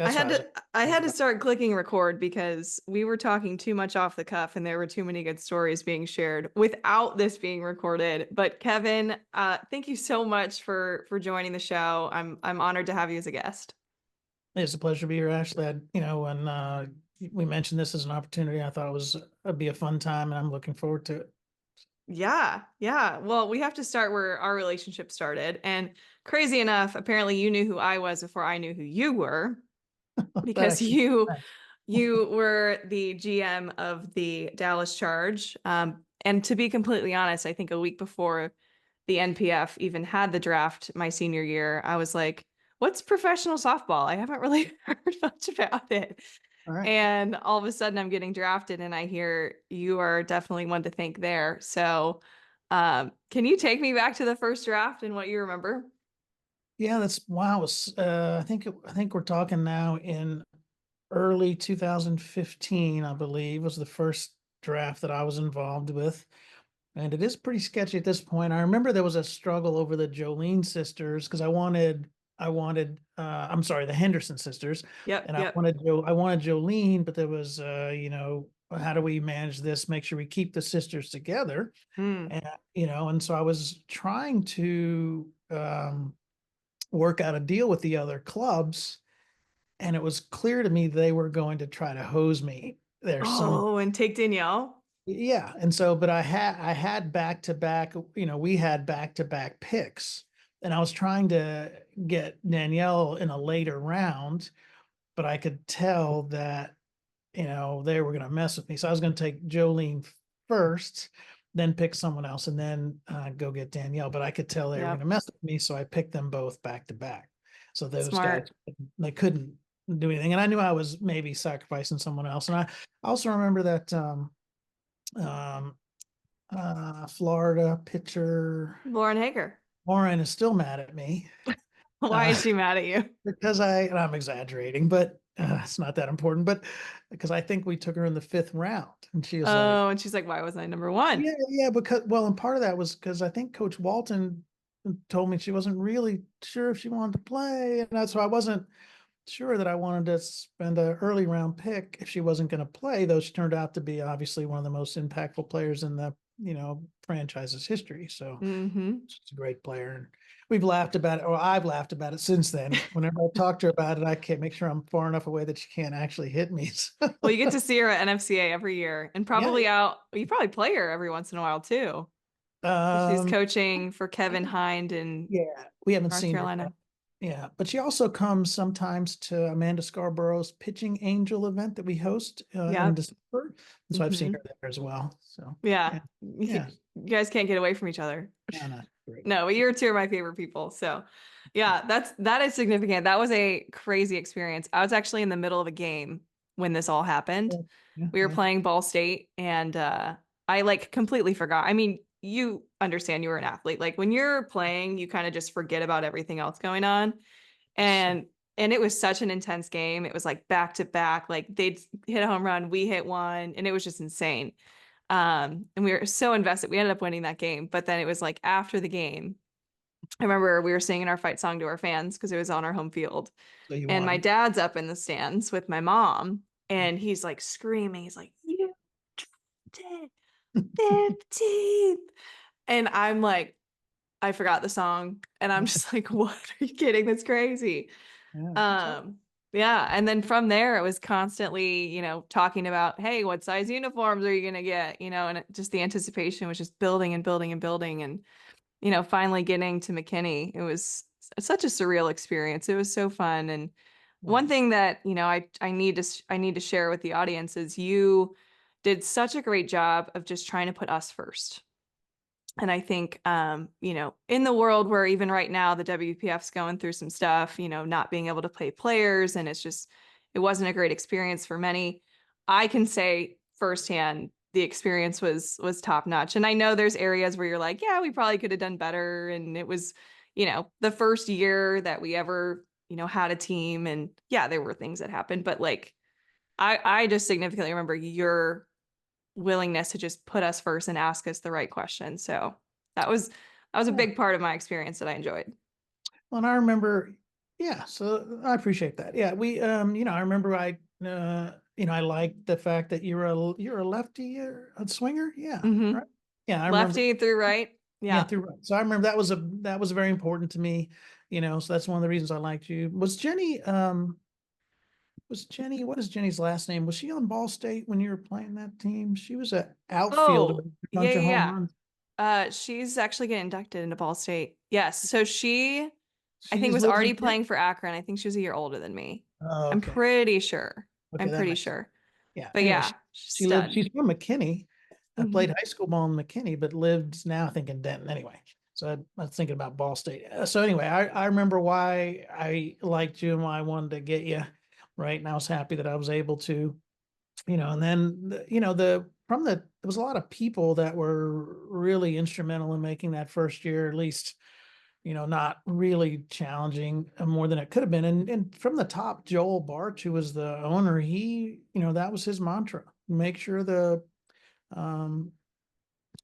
That's what I was. I had to start clicking record because we were talking too much off the cuff and there were too many good stories being shared without this being recorded. But Kevin, thank you so much for joining the show. I'm honored to have you as a guest. It's a pleasure to be here, Ashley. When we mentioned this as an opportunity, I thought it'd be a fun time, and I'm looking forward to it. Yeah, yeah. Well, we have to start where our relationship started. And crazy enough, apparently you knew who I was before I knew who you were That because actually, you were the GM of the Dallas Charge. And to be completely honest, I think a week before the NPF even had the draft my senior year, I was like, what's professional softball? I haven't really heard much about it. all right. And all of a sudden I'm getting drafted and I hear you are definitely one to thank there. So, can you take me back to the first draft and what you remember? Yeah, that's wow. I think we're talking now in early 2015, I believe, was the first draft that I was involved with. And it is pretty sketchy at this point. I remember there was a struggle over the Jolene sisters because I'm sorry, the Henderson sisters, Yep, and yep. I wanted Jolene, but there was, how do we manage this? Make sure we keep the sisters together, Hmm. and and so I was trying to work out a deal with the other clubs, and it was clear to me they were going to try to hose me there some. Oh, and take Danielle. Yeah, and so, but I had back to back, we had back to back picks, and I was trying to get Danielle in a later round, but I could tell that they were going to mess with me, so I was going to take Jolene first, then pick someone else, and then go get Danielle. But I could tell they were going to Yep. mess with me, so I picked them both back to back. So those guys, Smart. they couldn't do anything, and I knew I was maybe sacrificing someone else, and I also remember that. Um, Florida pitcher Lauren Hager. Warren is still mad at me Why uh, is she mad at you? and I'm exaggerating, but it's not that important. But because I think we took her in the fifth round, and she was like, Oh, and she's like, why wasn't I number one? "Yeah, yeah," because well, and part of that was because I think Coach Walton told me she wasn't really sure if she wanted to play, and that's why I wasn't sure that I wanted to spend an early round pick if she wasn't going to play, though she turned out to be obviously one of the most impactful players in the, franchise's history. So Mm-hmm. she's a great player. And we've laughed about it, or I've laughed about it since then. Whenever I talk to her about it, I can't make sure I'm far enough away that she can't actually hit me. Well, you get to see her at NFCA every year and Yeah. probably you probably play her every once in a while too. She's Um, coaching for Kevin Hind in yeah, we haven't North seen her. Carolina. Yeah, but she also comes sometimes to Amanda Scarborough's Pitching Angel event that we host in Yep. December. And so I've seen Hmm. her there as well. So Yeah. yeah, You yeah, guys can't get away from each other. no, no, great. No, but you're two of my favorite people. So yeah, that is significant. That was a crazy experience. I was actually in the middle of a game when this all happened. Yeah, yeah, We were yeah. playing Ball State and I like completely forgot. I mean, you understand you were an athlete. Like when you're playing, you kind of just forget about everything else going on. So, And it was such an intense game. It was like back to back. Like they'd hit a home run, we hit one, and it was just insane. And we were so invested. We ended up winning that game. But then it was like after the game, I remember we were singing our fight song to our fans because it was on our home field. so you And my won. dad's up in the stands with my mom, and he's like screaming. He's like, "You did 15." And I'm like, I forgot the song. And I'm just like, what are you kidding? That's crazy. Yeah, that's all. Um, yeah. And then from there, it was constantly, talking about, hey, what size uniforms are you going to get? And just the anticipation was just building and building and building. And, finally getting to McKinney, it was such a surreal experience. It was so fun. And one Wow. thing that, I need to share with the audience is you did such a great job of just trying to put us first. And I think, in the world where even right now the WPF's going through some stuff, not being able to pay players, and it wasn't a great experience for many. I can say firsthand the experience was top notch. And I know there's areas where you're like, yeah, we probably could have done better. And it was, the first year that we ever, had a team. And yeah, there were things that happened, but like I just significantly remember your willingness to just put us first and ask us the right questions. So that was a Yeah. big part of my experience that I enjoyed. Well, and I remember, Yeah, so I appreciate that. Yeah, we, I remember I liked the fact that you're a lefty or a swinger. Yeah, Hmm. right. Yeah, I remember. Lefty through right. Yeah, Yeah. through right. So I remember that was very important to me. So that's one of the reasons I liked you. What is Jenny's last name? Was she on Ball State when you were playing that team? She was an outfielder Oh, with a yeah, bunch of yeah, home yeah. runs. She's actually getting inducted into Ball State. Yes. So I She think, just was lives in already here. playing for Akron. I think she was a year older than me. Oh, I'm okay. pretty sure. Okay, I'm that pretty makes sense. sure. Yeah. But Anyway, yeah, she's she lives. stud. She's from McKinney. I played Hmm. high school ball in McKinney, but lives now, I think, in Denton. Anyway, so I was thinking about Ball State. So anyway, I remember why I liked you and why I wanted to get you, right? And I was happy that I was able to, and then, there was a lot of people that were really instrumental in making that first year, at least, not really challenging more than it could have been. And from the top, Joel Barch, who was the owner, that was his mantra: make sure um,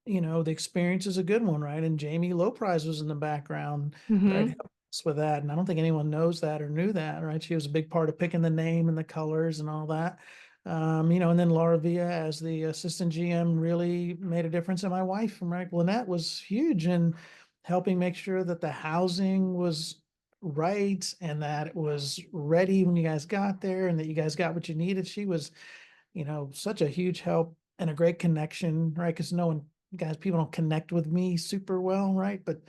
the experience is a good one, right? And Jamie Loprise was in the background, right, Hmm. helping us with that. And I don't think anyone knows that or knew that, right? She was a big part of picking the name and the colors and all that. And then Laura Villa as the assistant GM really made a difference. And my wife, right, Lynette, was huge in helping make sure that the housing was right and that it was ready when you guys got there and that you guys got what you needed. She was, such a huge help and a great connection, right? Because no one, guys, people don't connect with me super well, right? But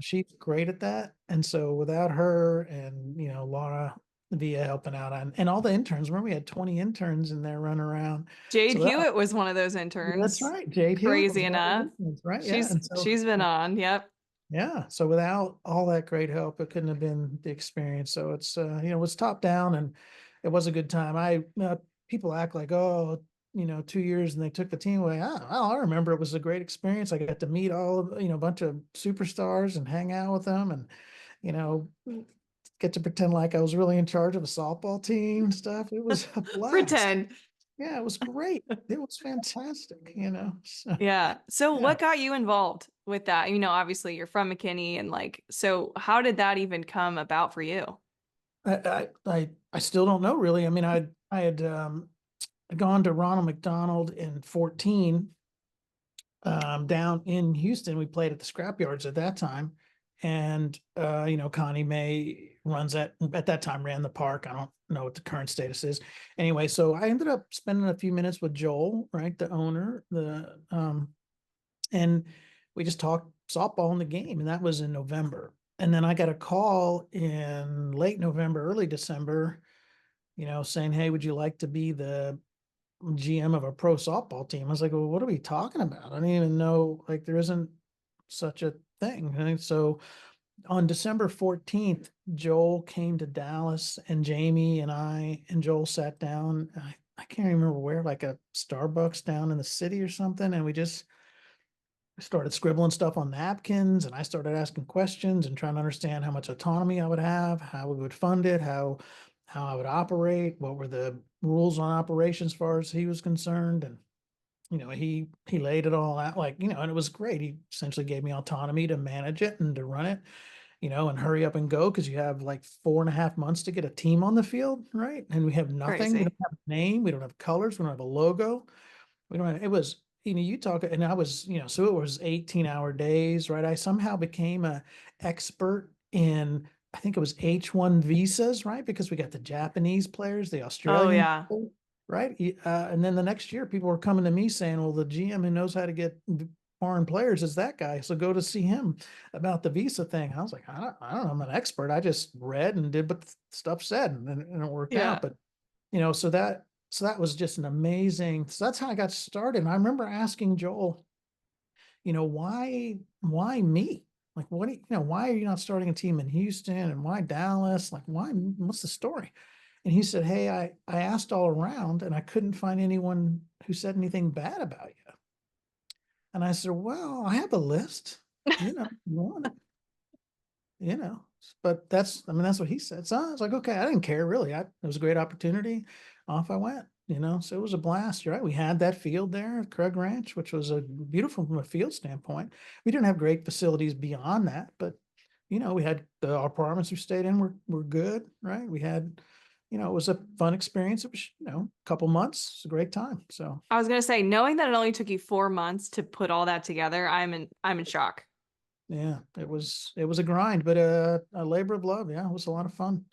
she's great at that. And so without her and, Laura Via helping out and all the interns, remember we had 20 interns in there running around. Jade So that, Hewitt was one of those that's interns. right. Jade Hewitt was Crazy one of the enough. interns, right? Yeah. She's And so, she's been on. Yep. yeah. So without all that great help, it couldn't have been the experience. So it's, it was top down and it was a good time. People act like, oh, 2 years and they took the team away. I remember it was a great experience. I got to meet a bunch of superstars and hang out with them and, you know, get to pretend like I was really in charge of a softball team and stuff. It was a blast. Pretend. Yeah, it was great. It was fantastic. So, Yeah. So yeah. what got you involved with that? Obviously you're from McKinney and so how did that even come about for you? I still don't know really. I mean, I had gone to Ronald McDonald in 14 down in Houston. We played at the scrapyards at that time. And Connie May runs at that time ran the park. I don't know what the current status is. Anyway, so I ended up spending a few minutes with Joel, right, the owner, and we just talked softball in the game, and that was in November. And then I got a call in late November, early December, saying, "Hey, would you like to be the GM of a pro softball team?" I was like, "Well, what are we talking about? I don't even know, like, there isn't such a thing." And so on December 14th, Joel came to Dallas and Jamie and I and Joel sat down. I can't remember where, like a Starbucks down in the city or something. And we just started scribbling stuff on napkins and I started asking questions and trying to understand how much autonomy I would have, how we would fund it, how I would operate, what were the rules on operations as far as he was concerned. And he laid it all out, like, and it was great. He essentially gave me autonomy to manage it and to run it, and hurry up and go because you have like 4.5 months to get a team on the field, right? And we have nothing. We don't Crazy. have a name. We don't have colors. We don't have a logo. We don't have, it was, you talk, and I was, so it was 18-hour days, right? I somehow became a expert in, I think it was H1 visas, right? Because we got the Japanese players, the Oh Australian yeah. people, right? And then the next year, people were coming to me saying, well, the GM who knows how to get foreign players is that guy. So go to see him about the visa thing. I was like, I don't know. I'm an expert. I just read and did what the stuff said and it worked out. Yeah. But so that was just an amazing. So that's how I got started. And I remember asking Joel, why me? Like, why are you not starting a team in Houston and why Dallas? Like, what's the story? And he said, hey, I asked all around and I couldn't find anyone who said anything bad about you. And I said, well, I have a list, you want it, you know, but that's what he said. So I was like, okay, I didn't care really. It was a great opportunity. Off I went, so it was a blast. You're right. We had that field there at Craig Ranch, which was a beautiful from a field standpoint. We didn't have great facilities beyond that, but we had our apartments we stayed in were good, right? We had, it was a fun experience. It was, a couple months. It's a great time. So I was gonna say, knowing that it only took you 4 months to put all that together, I'm in shock. yeah, it was a grind, but a labor of love. Yeah, it was a lot of fun.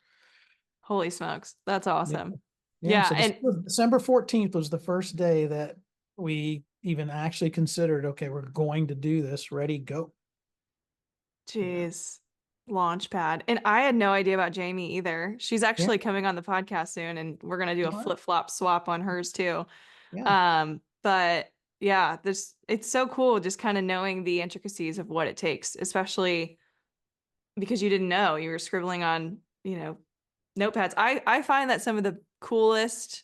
Holy smokes. That's Yeah. awesome. Yeah. Yeah. So And December 14th was the first day that we even actually considered, okay, we're going to do this. Ready, go. Yeah. geez, launch pad. And I had no idea about Jamie either. She's Yeah. actually coming on the podcast soon, and we're gonna do a Wow. flip-flop swap on hers too. Yeah. But yeah, this it's so cool just kind of knowing the intricacies of what it takes, especially because you didn't know. You were scribbling on, notepads. I find that some of the coolest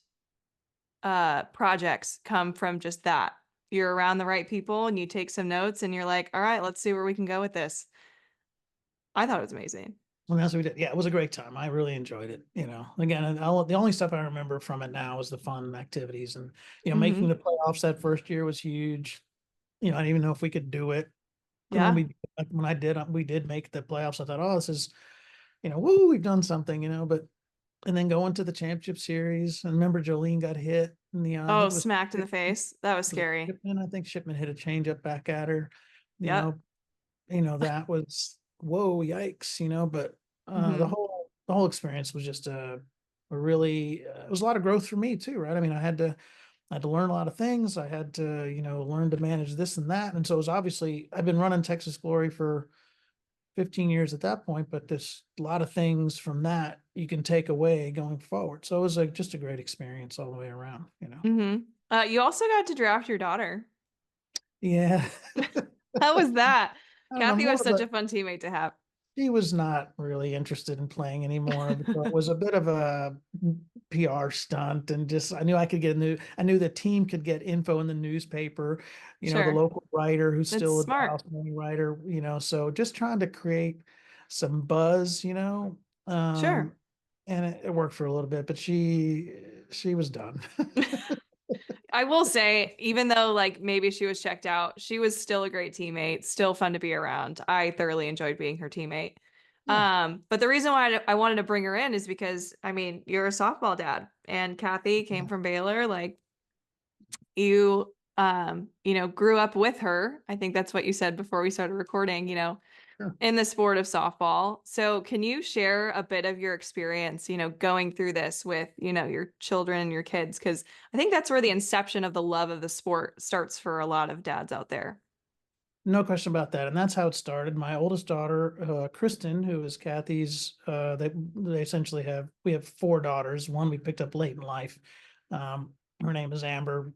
projects come from just that. You're around the right people and you take some notes and you're like, all right, let's see where we can go with this. I thought it was amazing. And that's what we did. Yeah, it was a great time. I really enjoyed it. Again, and the only stuff I remember from it now is the fun activities, and making Hmm. the playoffs that first year was huge. I didn't even know if we could do it. And then Yeah. we did make the playoffs. I thought, oh, this is, woo, we've done something, but and then going to the championship series. And remember, Jolene got hit in the I Oh, think it was smacked in the face. That was scary. Shipman. I think Shipman hit a changeup back at her. You Yep. know, that was whoa, yikes. But the Hmm. whole experience was just a really it was a lot of growth for me too, right? I mean, I had to learn a lot of things. I had to learn to manage this and that, and so it was obviously I've been running Texas Glory for 15 years at that point, but there's a lot of things from that you can take away going forward. So it was just a great experience all the way around. Hmm. You also got to draft your daughter. Yeah. How was that? I don't know, Kathy more was of such a a fun teammate to have. he was not really interested in playing anymore. So it was a bit of a PR stunt, and just I knew the team could get info in the newspaper, the Sure. local writer who's That's still a smart. Dallas Morning writer, so just trying to create some buzz, Sure. um, and it worked for a little bit, but she was done. I will say, even though like maybe she was checked out, she was still a great teammate, still fun to be around. I thoroughly enjoyed being her teammate. Yeah. But the reason why I wanted to bring her in is because I mean, you're a softball dad, and Kathy came Yeah. from Baylor. Like you, grew up with her. I think that's what you said before we started recording. Sure. In the sport of softball. So can you share a bit of your experience, going through this with, your children and your kids? Because I think that's where the inception of the love of the sport starts for a lot of dads out there. No question about that. And that's how it started. My oldest daughter, Kristen, who is Kathy's, they essentially we have four daughters. One we picked up late in life. Her name is Amber.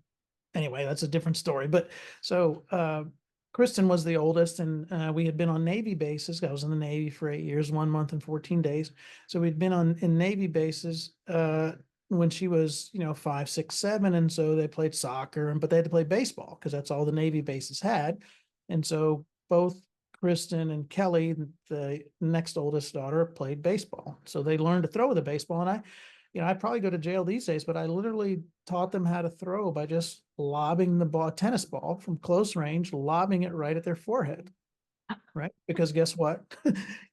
Anyway, that's a different story. But so Kristen was the oldest, and we had been on Navy bases. I was in the Navy for 8 years, 1 month and 14 days. So we'd been in Navy bases when she was, 5, 6, 7. And so they played soccer, but they had to play baseball because that's all the Navy bases had. And so both Kristen and Kelly, the next oldest daughter, played baseball. So they learned to throw with a baseball. And I'd probably go to jail these days, but I literally taught them how to throw by just lobbing the ball, tennis ball from close range, lobbing it right at their forehead. Right. Because guess what?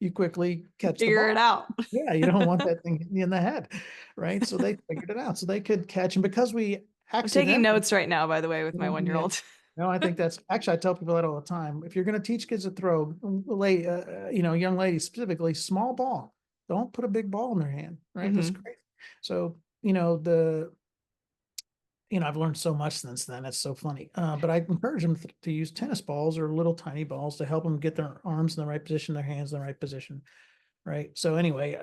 You quickly catch the Figure it ball. out. Yeah. You don't want that thing hitting you in the head. Right. So they figured it out. So they could catch. And because we I'm taking accidentally, notes right now, by the way, with my 1 year old. no, I think that's actually, I tell people that all the time. If you're going to teach kids to throw, young ladies specifically, small ball, don't put a big ball in their hand. Right. That's Hmm. crazy. So, I've learned so much since then. It's so funny. But I encourage them to use tennis balls or little tiny balls to help them get their arms in the right position, their hands in the right position. Right. So anyway,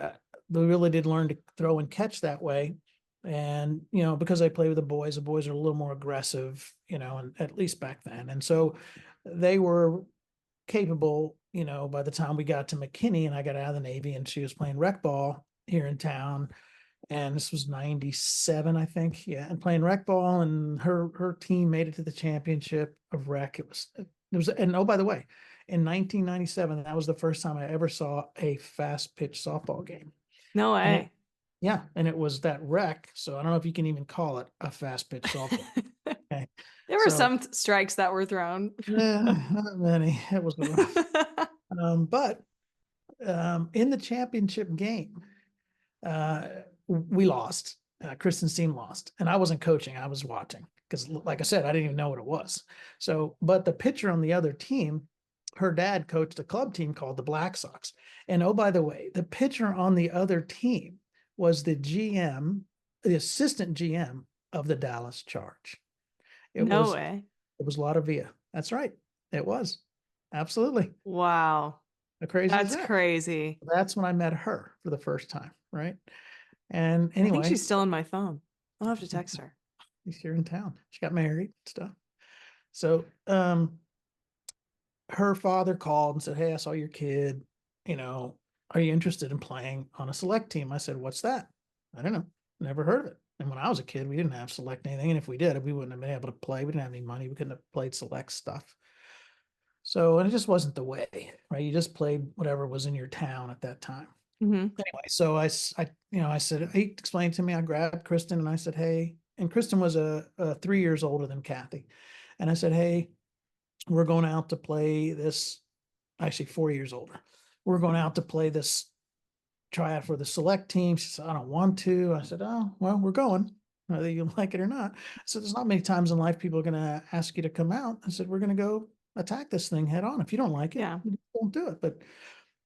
they really did learn to throw and catch that way. And, because I play with the boys are a little more aggressive, and at least back then. And so they were capable, by the time we got to McKinney and I got out of the Navy and she was playing rec ball here in town. And this was 97, I think. Yeah. And playing rec ball, and her team made it to the championship of rec. And oh, by the way, in 1997, that was the first time I ever saw a fast pitch softball game. No And it, way. yeah, and it was that rec. So I don't know if you can even call it a fast pitch softball. Okay. There were So some strikes that were thrown. yeah, not many. It was rough. But in the championship game, we lost. Kristen's team lost, and I wasn't coaching. I was watching because, like I said, I didn't even know what it was. So, but the pitcher on the other team, her dad coached a club team called the Black Sox. And oh, by the way, the pitcher on the other team was the GM, the assistant GM of the Dallas Charge. It No was way. it was Latavia. That's right. It was absolutely. Wow. How crazy is That's that? crazy. That's when I met her for the first time, right? And I think anyway, she's still on my phone. I'll have to text her. she's here in town. She got married and stuff. So her father called and said, "Hey, I saw your kid. You know, are you interested in playing on a select team?" I said, "What's that?" "I don't know. Never heard of it." And when I was a kid, we didn't have select anything. And if we did, we wouldn't have been able to play. We didn't have any money. We couldn't have played select stuff. So, and it just wasn't the way, right? You just played whatever was in your town at that time. Hmm. Anyway, so I said, he explained to me, I grabbed Kristen and I said, "Hey," and Kristen was a 3 years older than Kathy. And I said, "Hey, we're going out to play this," actually 4 years older. "We're going out to play this tryout for the select team." She said, "I don't want to." I said, "Oh, well, we're going, whether you like it or not." So there's not many times in life people are going to ask you to come out. I said, "We're going to go attack this thing head on. If you don't like it, Yeah. you don't do it." But,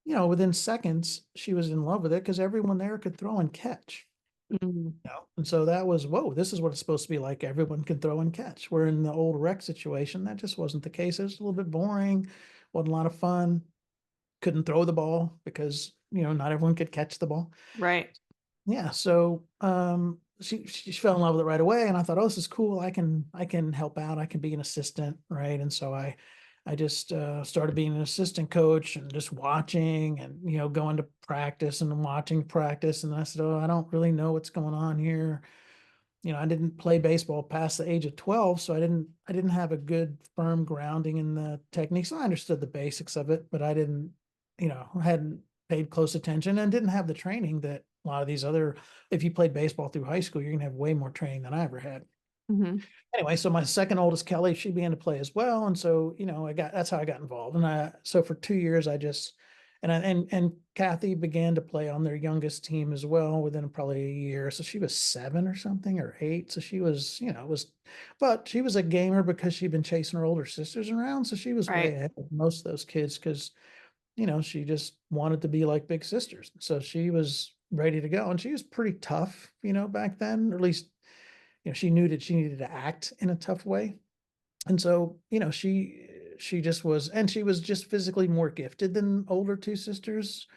within seconds, she was in love with it because everyone there could throw and catch. Mm. And so that was, whoa, this is what it's supposed to be like. Everyone can throw and catch. Where in the old rec situation, that just wasn't the case. It was a little bit boring, wasn't a lot of fun. Couldn't throw the ball because, not everyone could catch the ball. Right. Yeah. So she fell in love with it right away. And I thought, oh, this is cool. I can help out. I can be an assistant. Right. And so I just started being an assistant coach and just watching and, going to practice and watching practice. And I said, oh, I don't really know what's going on here. I didn't play baseball past the age of 12, so I didn't have a good firm grounding in the techniques. I understood the basics of it, but I didn't, hadn't paid close attention and didn't have the training that a lot of these other, if you played baseball through high school, you're gonna have way more training than I ever had. Hmm. Anyway, so my second oldest, Kelly, she began to play as well. And so, that's how I got involved. And so for 2 years, and Kathy began to play on their youngest team as well within probably a year. So she was 7 or something, or 8. So she was, but she was a gamer because she'd been chasing her older sisters around. So she was way Right. ahead of most of those kids because, she just wanted to be like big sisters. So she was ready to go. And she was pretty tough, back then, or at least, she knew that she needed to act in a tough way. And so, she just was, and she was just physically more gifted than older two sisters,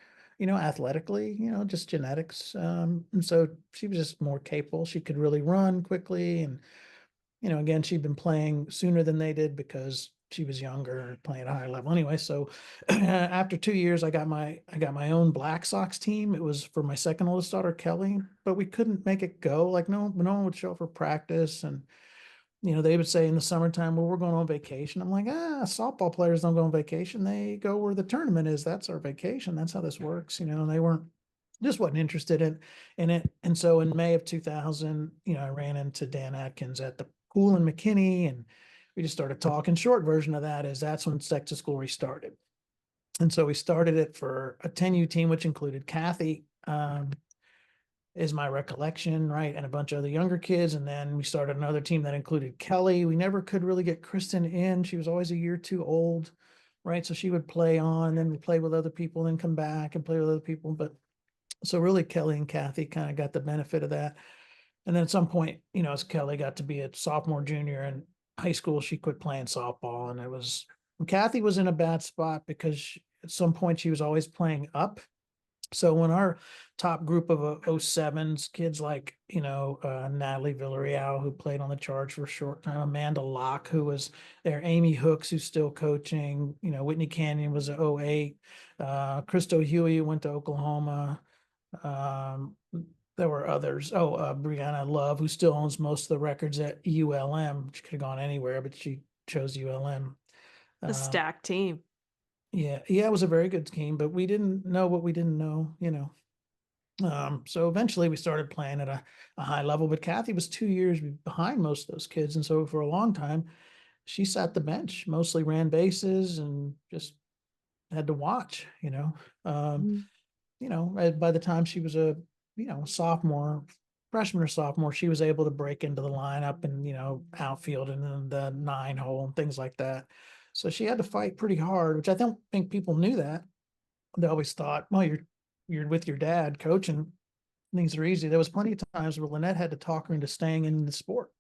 athletically, just genetics. And so she was just more capable. She could really run quickly. And, again, she'd been playing sooner than they did because she was younger, playing at a higher level anyway. So after 2 years, I got my own Black Sox team. It was for my second oldest daughter, Kelly, but we couldn't make it go. Like no one would show up for practice. And they would say in the summertime, well, we're going on vacation. I'm like, softball players don't go on vacation. They go where the tournament is. That's our vacation. That's how this works. And they wasn't interested in it. And so in May of 2000, I ran into Dan Atkins at the pool in McKinney, and we just started talking. Short version of that is that's when Texas School restarted. And so we started it for a 10U team, which included Kathy, is my recollection, right? And a bunch of other younger kids. And then we started another team that included Kelly. We never could really get Kristen in. She was always a year too old, right? So she would play on, then we play with other people, then come back and play with other people. But so really Kelly and Kathy kind of got the benefit of that. And then at some point, as Kelly got to be a sophomore, junior in high school, she quit playing softball. And Kathy was in a bad spot because at some point she was always playing up. So when our top group of 07s, kids like, Natalie Villarreal, who played on the Charge for a short time, Amanda Locke, who was there, Amy Hooks, who's still coaching, Whitney Canyon was a 08, Christo Huey went to Oklahoma. Um, there were others. Oh, Brianna Love, who still owns most of the records at ULM. She could have gone anywhere, but she chose ULM. A stacked team. Yeah, it was a very good team, but we didn't know what we didn't know. So eventually we started playing at a high level, but Kathy was 2 years behind most of those kids. And so for a long time, she sat the bench, mostly ran bases and just had to watch, Mhm. by the time she was a, sophomore, freshman or sophomore, she was able to break into the lineup and, outfield and then the 9 hole and things like that. So she had to fight pretty hard, which I don't think people knew that. They always thought, well, you're with your dad coaching, things are easy. There was plenty of times where Lynette had to talk her into staying in the sport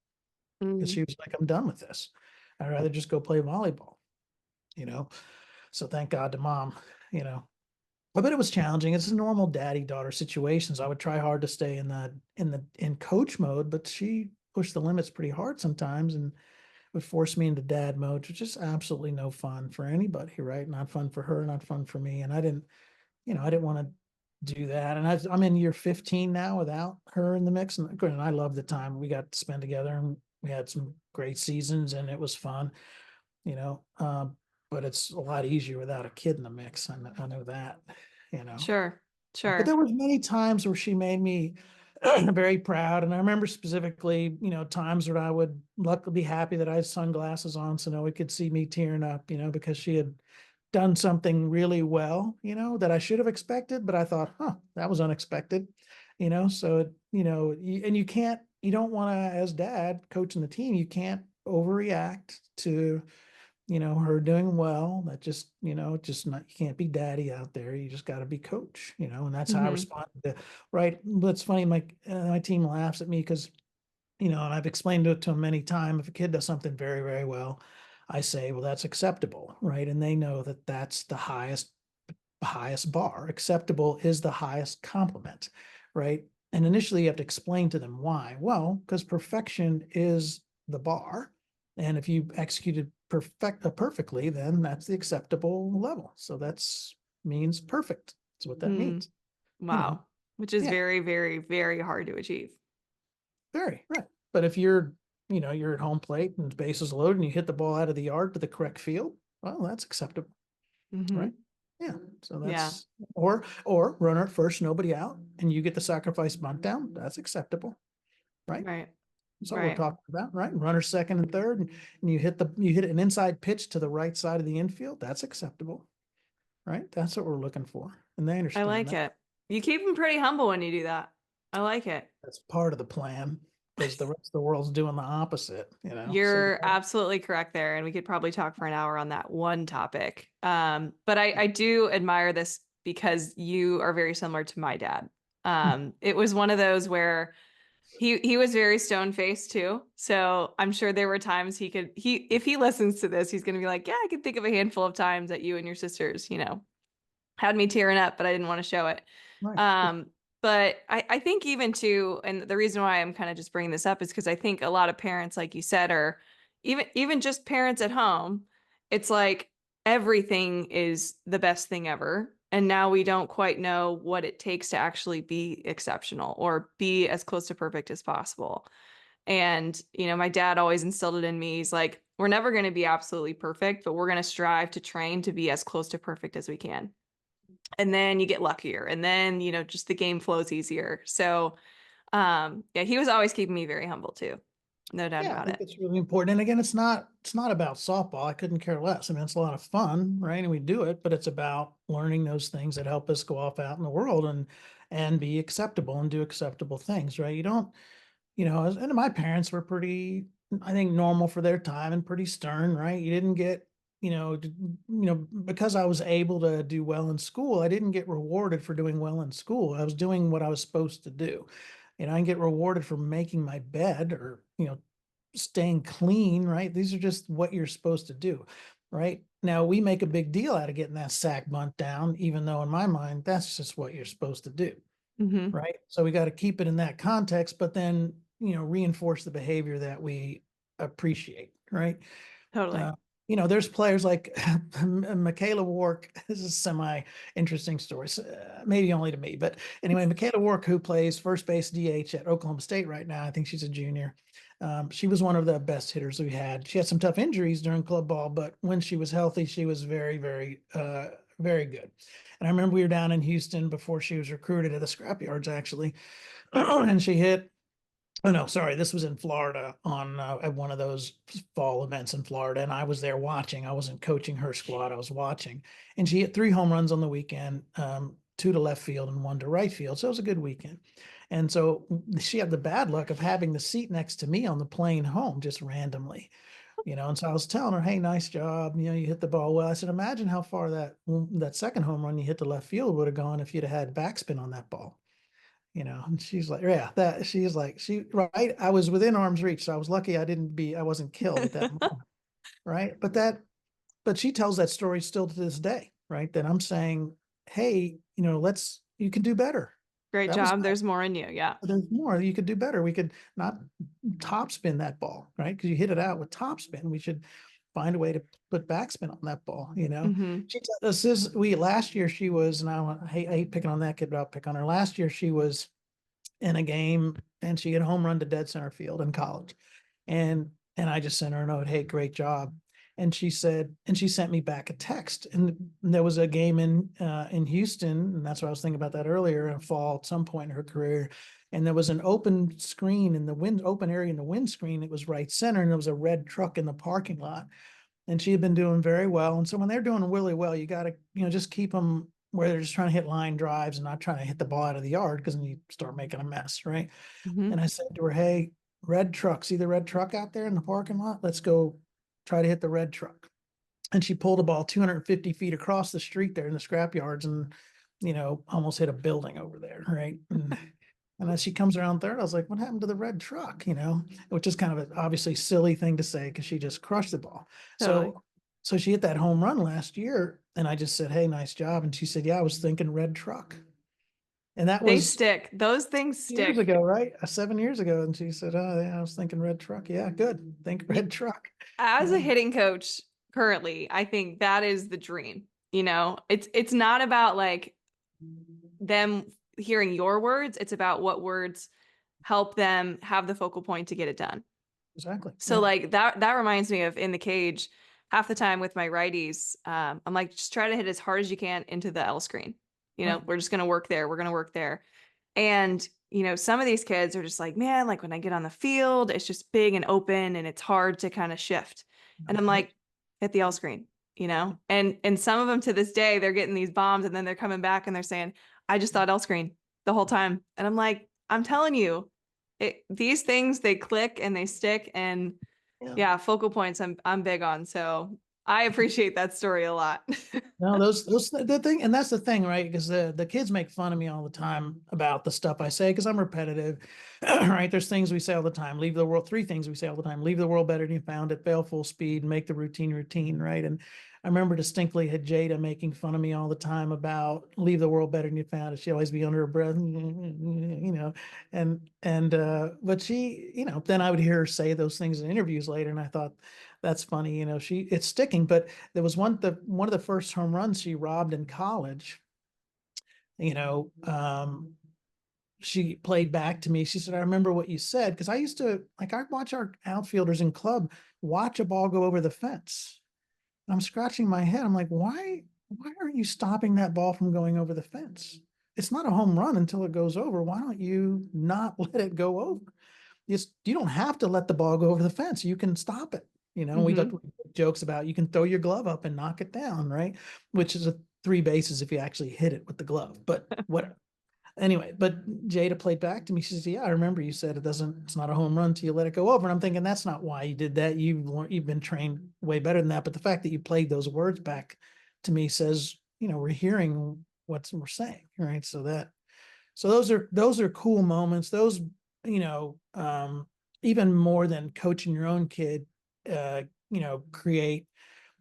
because Mm. she was like, I'm done with this. I'd rather just go play volleyball, you know. So thank God to mom, you know. But it was challenging. It's a normal daddy daughter situations. I would try hard to stay in coach mode, but she pushed the limits pretty hard sometimes and would force me into dad mode, which is absolutely no fun for anybody, right? Not fun for her, not fun for me. And I didn't want to do that. And I'm in year 15 now without her in the mix. And I love the time we got to spend together, and we had some great seasons and it was fun, you know. But it's a lot easier without a kid in the mix. I know that, you know. Sure. But there Sure. was many times where she made me very proud. And I remember specifically, times where I would luckily be happy that I had sunglasses on so no one could see me tearing up, because she had done something really well, that I should have expected, but I thought, that was unexpected, so, and you don't want to, as dad coaching the team, you can't overreact to, her doing well. That just, just not, you can't be daddy out there. You just got to be coach, and that's how I Hmm. responded to, right. That's funny. My team laughs at me because, and I've explained it to them many times. If a kid does something very, very well, I say, well, that's acceptable, right? And they know that that's the highest bar. Acceptable is the highest compliment, right? And initially, you have to explain to them why. Well, because perfection is the bar, and if you executed perfectly, then that's the acceptable level. So that's means perfect. That's what that Mm. means. You know, Wow. Which is yeah. very, very, very hard to achieve. Very right. But if you're at home plate and the base is loaded and you hit the ball out of the yard to the correct field, well, that's acceptable, right? Hmm. Yeah. So Yeah. that's or runner at first, nobody out, and you get the sacrifice bunt down. That's acceptable, right? Right. That's what we're Right. talking about, right? Runner second and third, and you hit an inside pitch to the right side of the infield. That's acceptable, right? That's what we're looking for, and they I understand like that. it. You keep them pretty humble when you do that. I like it. That's part of the plan because the rest of the world's doing the opposite, So you You're gotta, absolutely correct there, and we could probably talk for an hour on that one topic. But I do admire this because you are very similar to my dad. It was one of those where he was very stone faced too. So I'm sure there were times he if he listens to this, he's gonna be like, yeah, I can think of a handful of times that you and your sisters, had me tearing up, but I didn't want to show it. right. Um, but I think even too, and the reason why I'm kind of just bringing this up is because I think a lot of parents, like you said, are even just parents at home. It's like everything is the best thing ever. And now we don't quite know what it takes to actually be exceptional or be as close to perfect as possible. And, my dad always instilled it in me. He's like, we're never going to be absolutely perfect, but we're going to strive to train to be as close to perfect as we can. And then you get luckier. And then, just the game flows easier. So, yeah, he was always keeping me very humble too. No doubt Yeah, I about think it. it's really important. And again, it's not about softball. I couldn't care less. I mean, it's a lot of fun, right? And we do it, but it's about learning those things that help us go off out in the world and be acceptable and do acceptable things, right? You don't, and my parents were pretty, I think, normal for their time and pretty stern, right? You didn't get, because I was able to do well in school, I didn't get rewarded for doing well in school. I was doing what I was supposed to do. I didn't get rewarded for making my bed or, staying clean, right? These are just what you're supposed to do, right? Now we make a big deal out of getting that sack bunt down, even though in my mind, that's just what you're supposed to do, Hmm. right? So we got to keep it in that context, but then, reinforce the behavior that we appreciate, right? Totally. Uh, there's players like Michaela Wark. This is semi interesting story, maybe only to me, but anyway, Michaela Wark, who plays first base DH at Oklahoma State right now. I think she's a junior. She was one of the best hitters we had. She had some tough injuries during club ball, but when she was healthy, she was very, very, very good. And I remember we were down in Houston before she was recruited at the scrapyards, actually, and she hit Oh no, sorry. This was in Florida on at one of those fall events in Florida, and I was there watching. I wasn't coaching her squad; I was watching, and she hit 3 home runs on the weekend, two to left field and one to right field. So it was a good weekend. And so she had the bad luck of having the seat next to me on the plane home just randomly, And so I was telling her, "Hey, nice job. You hit the ball well." I said, "Imagine how far that second home run you hit to left field would have gone if you'd have had backspin on that ball." And she's like, yeah, she's like, right. I was within arm's reach. So I was lucky I wasn't killed at that moment. Right. But she tells that story still to this day. Right. That I'm saying, hey, you can do better. Great That was job. nice. There's more in you. Yeah. There's more. You could do better. We could not top spin that ball. Right. Because you hit it out with top spin. We should find a way to put backspin on that ball. Hmm. She this is we last year she was, and I hate picking on that kid, but I'll pick on her. Last year she was in a game and she hit a home run to dead center field in college. And I just sent her a note, "Hey, great job." And she sent me back a text. And there was a game in Houston, and that's what I was thinking about that earlier in fall at some point in her career. And there was an open screen in the open area in the windscreen. It was right center, and there was a red truck in the parking lot. And she had been doing very well. And so when they're doing really well, you got to, just keep them where they're just trying to hit line drives and not trying to hit the ball out of the yard, because then you start making a mess, right? Hmm. And I said to her, "Hey, red truck, see the red truck out there in the parking lot? Let's go try to hit the red truck." And she pulled a ball 250 feet across the street there in the scrap yards and, almost hit a building over there, right? And as she comes around third, I was like, "What happened to the red truck?" Which is kind of an obviously silly thing to say because she just crushed the ball. Totally. So she hit that home run last year, and I just said, "Hey, nice job." And she said, "Yeah, I was thinking red truck." And that They was stick. Those things years stick. ago, right? 7 years ago. And she said, "Oh, yeah, I was thinking red truck." Yeah, good. Think Y- red truck. As a Yeah, hitting coach currently, I think that is the dream. It's not about like them hearing your words, it's about what words help them have the focal point to get it done. exactly. So Yeah. like that reminds me of in the cage, half the time with my righties, I'm like, just try to hit as hard as you can into the L screen. Right. We're just gonna work there. We're gonna work there. And some of these kids are just like, man, like when I get on the field, it's just big and open and it's hard to kind of shift. And I'm Right. like, hit the L screen. And some of them to this day, they're getting these bombs and then they're coming back and they're saying, I just thought L screen the whole time. And I'm like, I'm telling you, these things they click and they stick. And Yeah. yeah, focal points I'm big on. So I appreciate that story a lot. No, those the thing, and that's the thing, right? Because the kids make fun of me all the time about the stuff I say because I'm repetitive, right? There's things we say all the time. Leave the world. 3 things we say all the time: leave the world better than you found it, fail full speed, make the routine, right? And I remember distinctly had Jada making fun of me all the time about leave the world better than you found it. She'd always be under her breath, but then I would hear her say those things in interviews later, and I thought that's funny. It's sticking, but there was one of the first home runs she robbed in college. You know, um, she played back to me. She said, "I remember what you said because I used to I watch our outfielders in club watch a ball go over the fence." And I'm scratching my head. I'm like, why aren't you stopping that ball from going over the fence? It's not a home run until it goes over. Why don't you not let it go over? You don't have to let the ball go over the fence. You can stop it. We Hmm. make jokes about you can throw your glove up and knock it down, right? Which is a 3 bases if you actually hit it with the glove. But what anyway, but Jada played back to me. She says, "Yeah, I remember you said it's not a home run till you let it go over." And I'm thinking that's not why you did that. You've been trained way better than that. But the fact that you played those words back to me says, we're hearing what we're saying, right? So those are cool moments. Those, you know, um, even more than coaching your own kid, create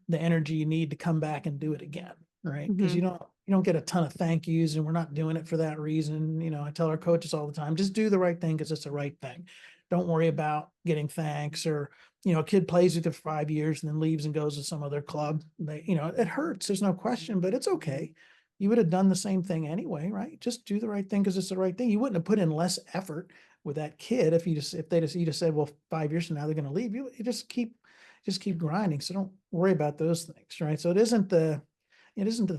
the energy you need to come back and do it again, right? Because Hmm. you don't get a ton of thank yous, and we're not doing it for that reason. I tell our coaches all the time, just do the right thing because it's the right thing. Don't worry about getting thanks or a kid plays with you for 5 years and then leaves and goes to some other club. It hurts. There's no question, but it's okay. You would have done the same thing anyway, right? Just do the right thing because it's the right thing. You wouldn't have put in less effort with that kid if you just said, well, 5 years from now they're going to leave you. You just keep grinding. So don't worry about those things, right? So it isn't the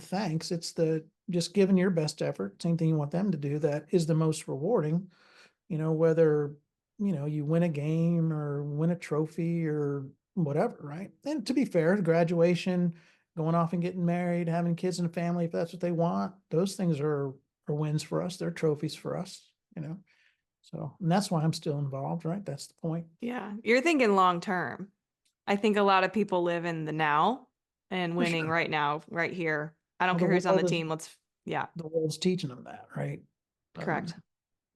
thanks. It's the just giving your best effort. Same thing you want them to do. That is the most rewarding. Whether you win a game or win a trophy or whatever, right? And to be fair, graduation, going off and getting married, having kids and a family, if that's what they want, those things are wins for us. They're trophies for us. So, and that's why I'm still involved, right? That's the point. Yeah. You're thinking long term. I think a lot of people live in the now and For winning sure. right now, right here. I don't Well, the care who's on the world is team. Yeah, the world's teaching them that, right? correct.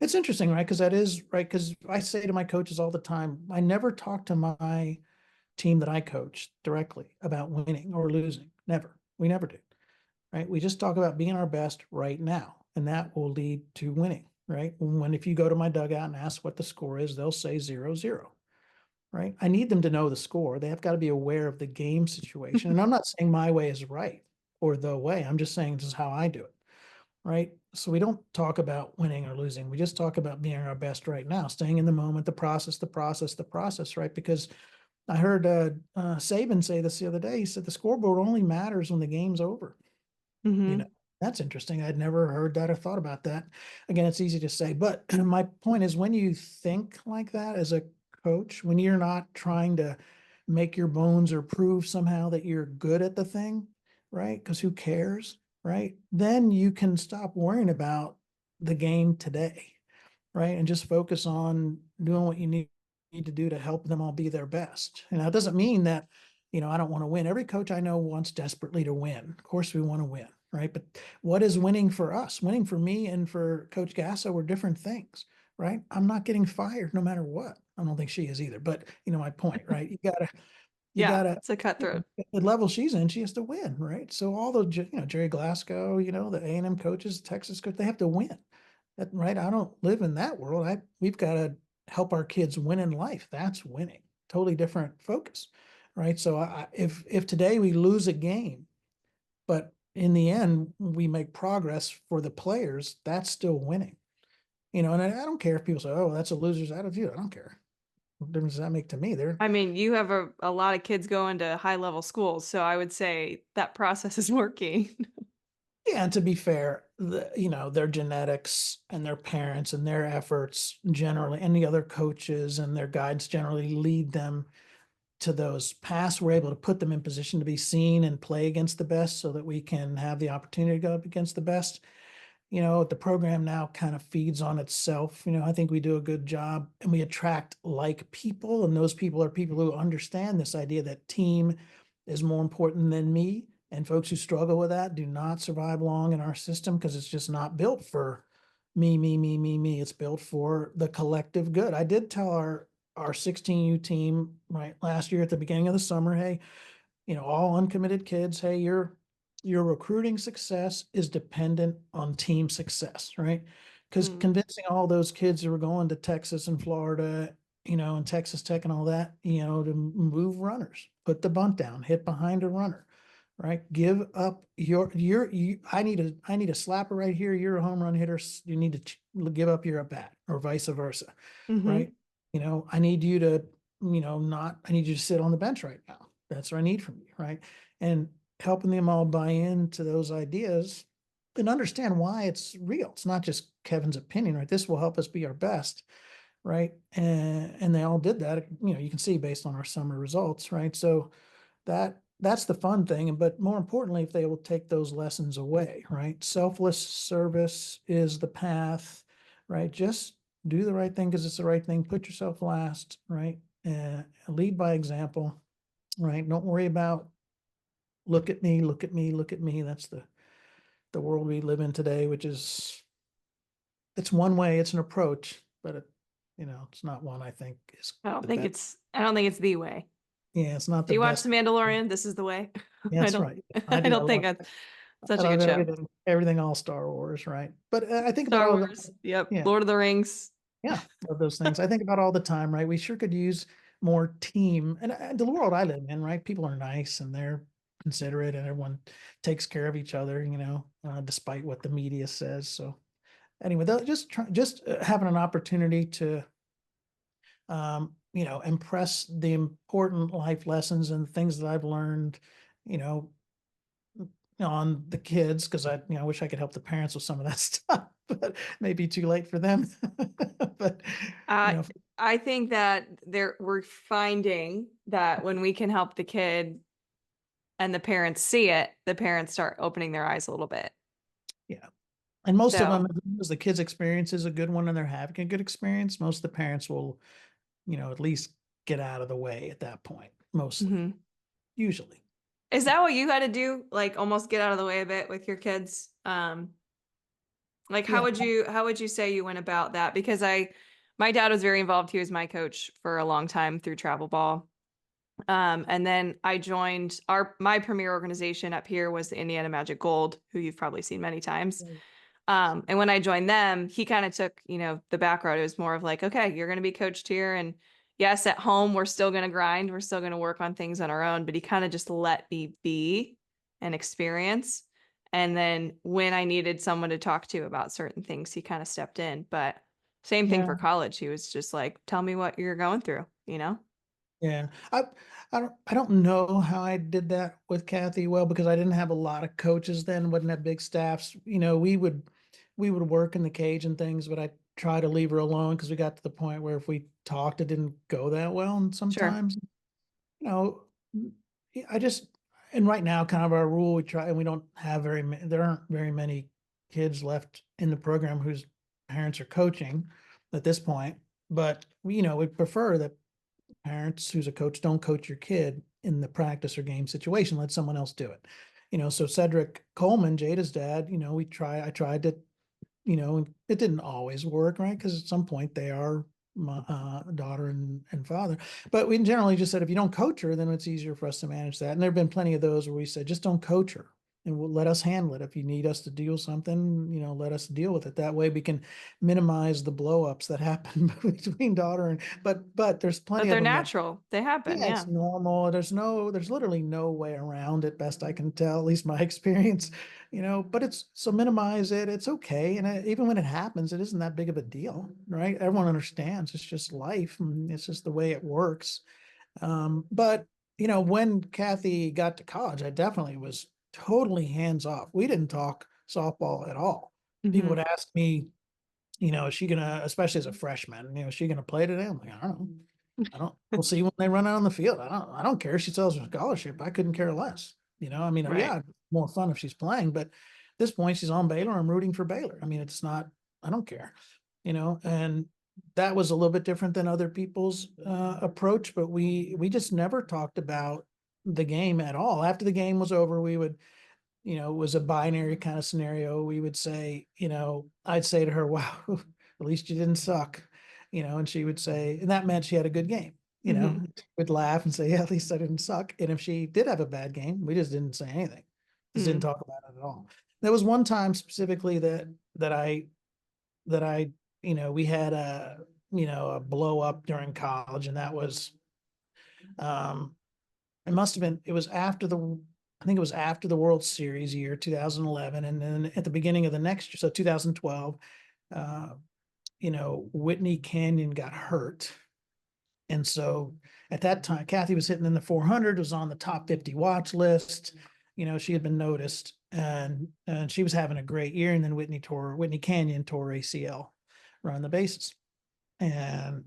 It's interesting, right? Because that is right. Because I say to my coaches all the time, I never talk to my team that I coach directly about winning or losing. Never. We never do. Right. We just talk about being our best right now. And that will lead to winning. Right. If you go to my dugout and ask what the score is, they'll say 0-0. Right. I need them to know the score. They have got to be aware of the game situation. And I'm not saying my way is right or the way. I'm just saying this is how I do it. Right. So we don't talk about winning or losing. We just talk about being our best right now, staying in the moment, the process, right? Because I heard Saban say this the other day. He said the scoreboard only matters when the game's over. Hmm. That's interesting. I'd never heard that or thought about that. Again, it's easy to say, but my point is when you think like that as a coach, when you're not trying to make your bones or prove somehow that you're good at the thing, right? Because who cares, right? Then you can stop worrying about the game today, right? And just focus on doing what you need to do to help them all be their best. And that doesn't mean that, I don't want to win. Every coach I know wants desperately to win. Of course, we want to win, right? But what is winning for us? Winning for me and for Coach Gasso were different things, right? I'm not getting fired no matter what. I don't think she is either. But my point, right? You Yeah, gotta, it's a cutthroat. the level she's in, she has to win, right? So all the, Jerry Glasgow, the A&M coaches, Texas coach, they have to win. Right? I don't live in that world. We've got to help our kids win in life. That's winning. Totally different focus, right? So if today we lose a game, but in the end we make progress for the players, that's still winning. And I don't care if people say, "Oh, that's a loser's attitude." I don't care. What difference does that make to me? I mean, you have a lot of kids going to high level schools, so I would say that process is working. Yeah, and to be fair, their genetics and their parents and their efforts generally, and the other coaches and their guides generally lead them to those paths. We're able to put them in position to be seen and play against the best so that we can have the opportunity to go up against the best. The program now kind of feeds on itself. I think we do a good job and we attract like people, and those people are people who understand this idea that team is more important than me. And folks who struggle with that do not survive long in our system because it's just not built for me, me, me, me, me. It's built for the collective good. I did tell our 16U team right last year at the beginning of the summer, hey, all uncommitted kids, hey, your recruiting success is dependent on team success, right? Because Mm. convincing all those kids who were going to Texas and Florida, and Texas Tech and all that, to move runners, put the bunt down, hit behind a runner, right? Give up I need a slapper right here. You're a home run hitter. You need to give up your at bat or vice versa, Hmm. right? I need you to, I need you to sit on the bench right now. That's what I need from you, right? And helping them all buy into those ideas and understand why it's real. It's not just Kevin's opinion, right? This will help us be our best, right? And they all did that. You can see based on our summer results, right? So that's the fun thing. But more importantly, if they will take those lessons away, right? Selfless service is the path, right? Just do the right thing because it's the right thing. Put yourself last, right? Lead by example, right? Don't worry about look at me, look at me, look at me. That's the world we live in today, which is it's one way, it's an approach, but it's not one I think is the best. I don't think it's the way. Yeah, it's not If the you watch best. The Mandalorian, this is the way. Yeah, I that's don't right. I I do. don't think it's I such a love good show. everything all Star Wars, right? But I think about Star all the Wars. Yep. yeah, Lord of the Rings. yeah, love those things. I think about all the time, right? We sure could use more team and the world I live in, right? People are nice and they're considerate and everyone takes care of each other, despite what the media says. So anyway, just having an opportunity to impress the important life lessons and things that I've learned, you know, on the kids because I wish I could help the parents with some of that stuff, but maybe too late for them. But you Uh, know, I think that we're finding that when we can help the kid and the parents see it, the parents start opening their eyes a little bit. Yeah. And most of So, them, as the kid's experience is a good one and they're having a good experience, most of the parents will, at least get out of the way at that point, mostly, mhm. usually. Is that what you had to do? Like almost get out of the way a bit with your kids? Like Yeah. how would you say you went about that? Because my dad was very involved. He was my coach for a long time through travel ball. And then I joined my premier organization up here was the Indiana Magic Gold, who you've probably seen many times. And when I joined them, he kind of took, the back road. It was more of like, okay, you're going to be coached here. And yes, at home, we're still going to grind. We're still going to work on things on our own. But he kind of just let me be and experience. And then when I needed someone to talk to about certain things, he kind of stepped in. But same thing Yeah. for college. He was just like, tell me what you're going through, Yeah. I don't know how I did that with Kathy well because I didn't have a lot of coaches then, wasn't have big staffs. We would work in the cage and things, but I try to leave her alone because we got to the point where if we talked, it didn't go that well. And Sure. sometimes, you know, I just and right now kind of our rule we try and we don't have very many there aren't very many kids left in the program whose parents are coaching at this point. But we prefer that parents who's a coach don't coach your kid in the practice or game situation. Let someone else do it. So Cedric Coleman, Jada's dad, I tried to, and it didn't always work, right? Because at some point they are my daughter and father. But we generally just said if you don't coach her, then it's easier for us to manage that. And there have been plenty of those where we said just don't coach her and we'll let us handle it. If you need us to deal something, let us deal with it. That way we can minimize the blow ups that happen between daughter and but there's But plenty of they're them that natural. They happen. yeah, Yeah. it's normal. There's literally no way around it, best I can tell, at least my experience, but it's so minimize it. It's okay. And even when it happens, it isn't that big of a deal, right? Everyone understands it's just life. And it's just the way it works. But when Kathy got to college, I definitely was totally hands off. We didn't talk softball at all. People Hmm. would ask me, is she gonna, especially as a freshman, is she gonna play today? I'm like, I don't know. We'll see when they run out on the field. I don't care. She sells her scholarship. I couldn't care less. I mean, Right. yeah, more fun if she's playing, but at this point she's on Baylor. I'm rooting for Baylor. I mean, it's not, I don't care, and that was a little bit different than other people's approach, but we just never talked about the game at all. After the game was over, we would, it was a binary kind of scenario. We would say, I'd say to her, wow, at least you didn't suck, and she would say, and that meant she had a good game, Hmm. would laugh and say, yeah, at least I didn't suck. And if she did have a bad game, we just didn't say anything, just didn't Hmm. talk about it at all. There was one time specifically that I, we had a blow up during college, and that was, um, it was after I think it was after the World Series year 2011. And then at the beginning of the next year, so 2012, uh, Whitney Canyon got hurt. And so at that time, Kathy was hitting in the 400, was on the top 50 watch list. She had been noticed and she was having a great year. And then Whitney Canyon tore ACL around the bases. And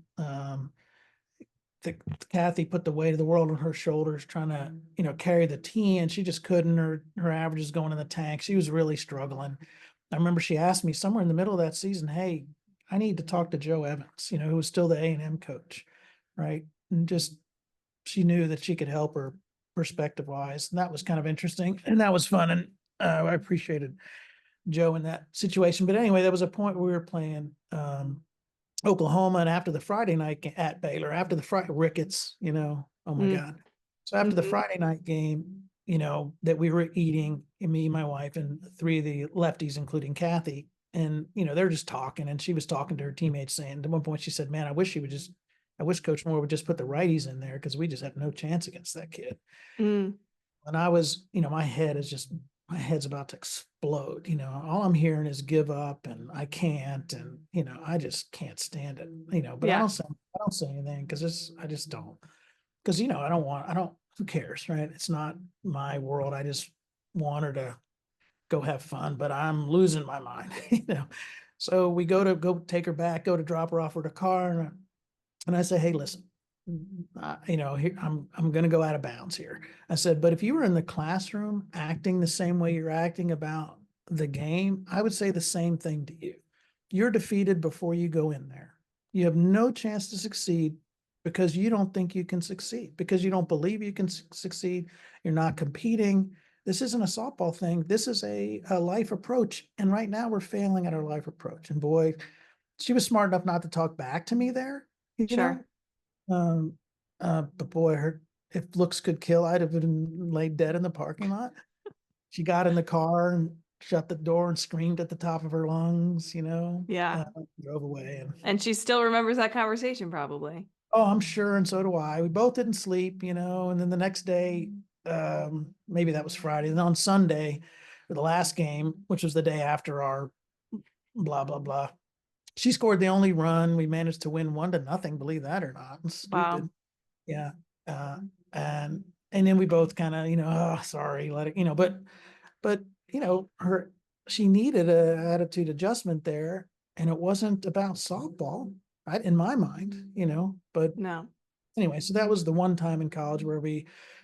Kathy put the weight of the world on her shoulders, trying to, carry the team, and she just couldn't. Her average is going in the tank. She was really struggling. I remember she asked me somewhere in the middle of that season, "Hey, I need to talk to Joe Evans, who was still the A&M coach, right?" And just she knew that she could help her perspective wise, and that was kind of interesting, and that was fun, and I appreciated Joe in that situation. But anyway, there was a point where we were playing Oklahoma, and after the Friday night at Baylor, after the Friday Ricketts, oh my Hmm. God. So after the Friday night game, that we were eating, me, my wife, and three of the lefties, including Kathy, and they're just talking, and she was talking to her teammates, saying at one point she said, "Man, I wish Coach Moore would just put the righties in there because we just have no chance against that kid." Hmm. And I was, my head's about to explode. All I'm hearing is give up and I can't, and I just can't stand it. But Yeah. I don't say anything because I just don't. Because I don't, who cares, right? It's not my world. I just want her to go have fun, but I'm losing my mind. So we go to take her back, go to drop her off at her car, And I say, hey, listen, I'm going to go out of bounds here. I said, but if you were in the classroom acting the same way you're acting about the game, I would say the same thing to you. You're defeated before you go in there. You have no chance to succeed because you don't think you can succeed, because you don't believe you can succeed. You're not competing. This isn't a softball thing. This is a life approach. And right now we're failing at our life approach. And boy, she was smart enough not to talk back to me there, you know, Sure. um, but boy, if looks could kill, I'd have been laid dead in the parking lot. She got in the car and shut the door and screamed at the top of her lungs, Yeah. drove away. And And she still remembers that conversation probably. oh, I'm sure, and so do I. We both didn't sleep, and then the next day, maybe that was Friday. And on Sunday, for the last game, which was the day after our blah blah blah, she scored the only run. We managed to win 1-0, believe that or not. It's stupid. Wow. Yeah. Uh, and then we both kind of, oh, sorry, let it, but her, she needed a attitude adjustment there, and it wasn't about softball, right? In my mind, but No. anyway, so that was the one time in college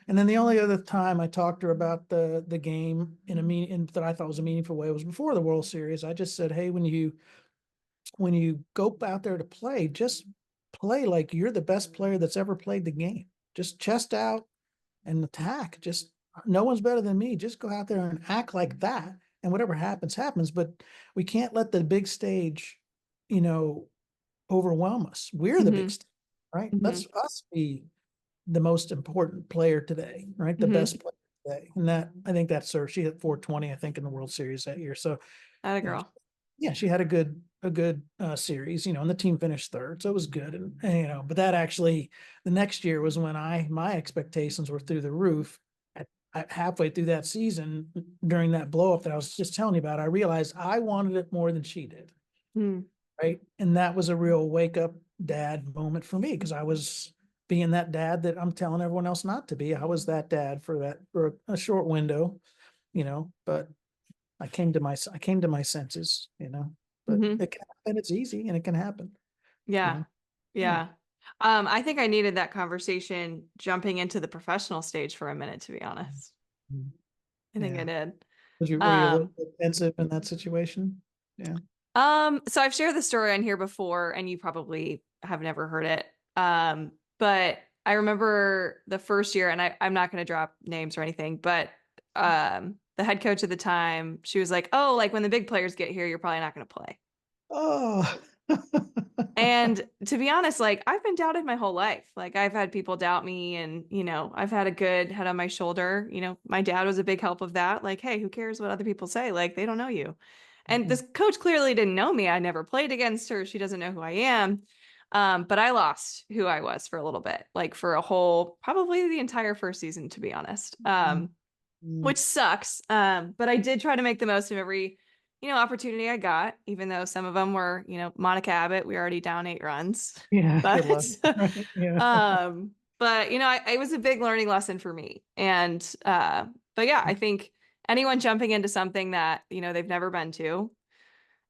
and then the only other time I talked to her about the game that I thought was a meaningful way was before the World Series. I just said, hey, when you go out there to play, just play like you're the best player that's ever played the game. Just chest out and attack. Just no one's better than me. Just go out there and act like that. And whatever happens, happens. But we can't let the big stage, you know, overwhelm us. We're the big Mm-hmm. stage, right? Mm-hmm. Let's us be the most important player today, right? The Mm-hmm. best player today. And that I think that's her. She hit 420, I think, in the World Series that year. So, Atta you know, girl. yeah, she had a good series, and the team finished third, so it was good. And but that actually the next year was when my expectations were through the roof. Halfway through that season, during that blow up that I was just telling you about, I realized I wanted it more than she did, Mm. right? And that was a real wake up dad moment for me, because I was being that dad that I'm telling everyone else not to be. I was that dad for a short window, but I came to my senses, but Mm-hmm. it can happen. It's easy and it can happen, you Yeah. know? Yeah. Yeah. I think I needed that conversation jumping into the professional stage for a minute, to be honest. Mhm. I think I Yeah. did. Were you a little Um, defensive in that situation? Yeah. so I've shared the story on here before, and you probably have never heard it. But I remember the first year, and I'm not going to drop names or anything, but the head coach at the time, she was like, "Oh, like when the big players get here, you're probably not going to play." Oh. And to be honest, like I've been doubted my whole life. Like I've had people doubt me and, I've had a good head on my shoulder. My dad was a big help of that. Like, hey, who cares what other people say? Like they don't know you. And this coach clearly didn't know me. I never played against her. She doesn't know who I am. But I lost who I was for a little bit, like for a whole, probably the entire first season, to be honest. Which sucks. But I did try to make the most of every, opportunity I got, even though some of them were, Monica Abbott, we were already down 8 runs. Yeah, good But luck. Right. Yeah. it was a big learning lesson for me. And but yeah, I think anyone jumping into something that, they've never been to,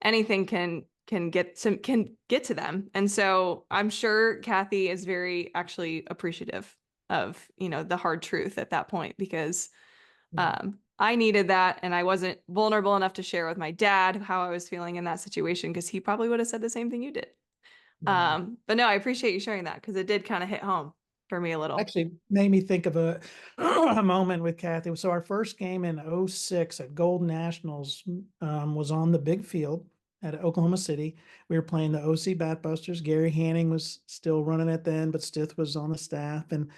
anything can get to them. And so I'm sure Kathy is very actually appreciative of, the hard truth at that point, because I needed that, and I wasn't vulnerable enough to share with my dad how I was feeling in that situation, because he probably would have said the same thing you did. Yeah. But no, I appreciate you sharing that, because it did kind of hit home for me a little. Actually made me think of a moment with Kathy. So our first game in '06 at Gold Nationals was on the big field at Oklahoma City. We were playing the OC Batbusters. Gary Hanning was still running it then, but Stith was on the staff, and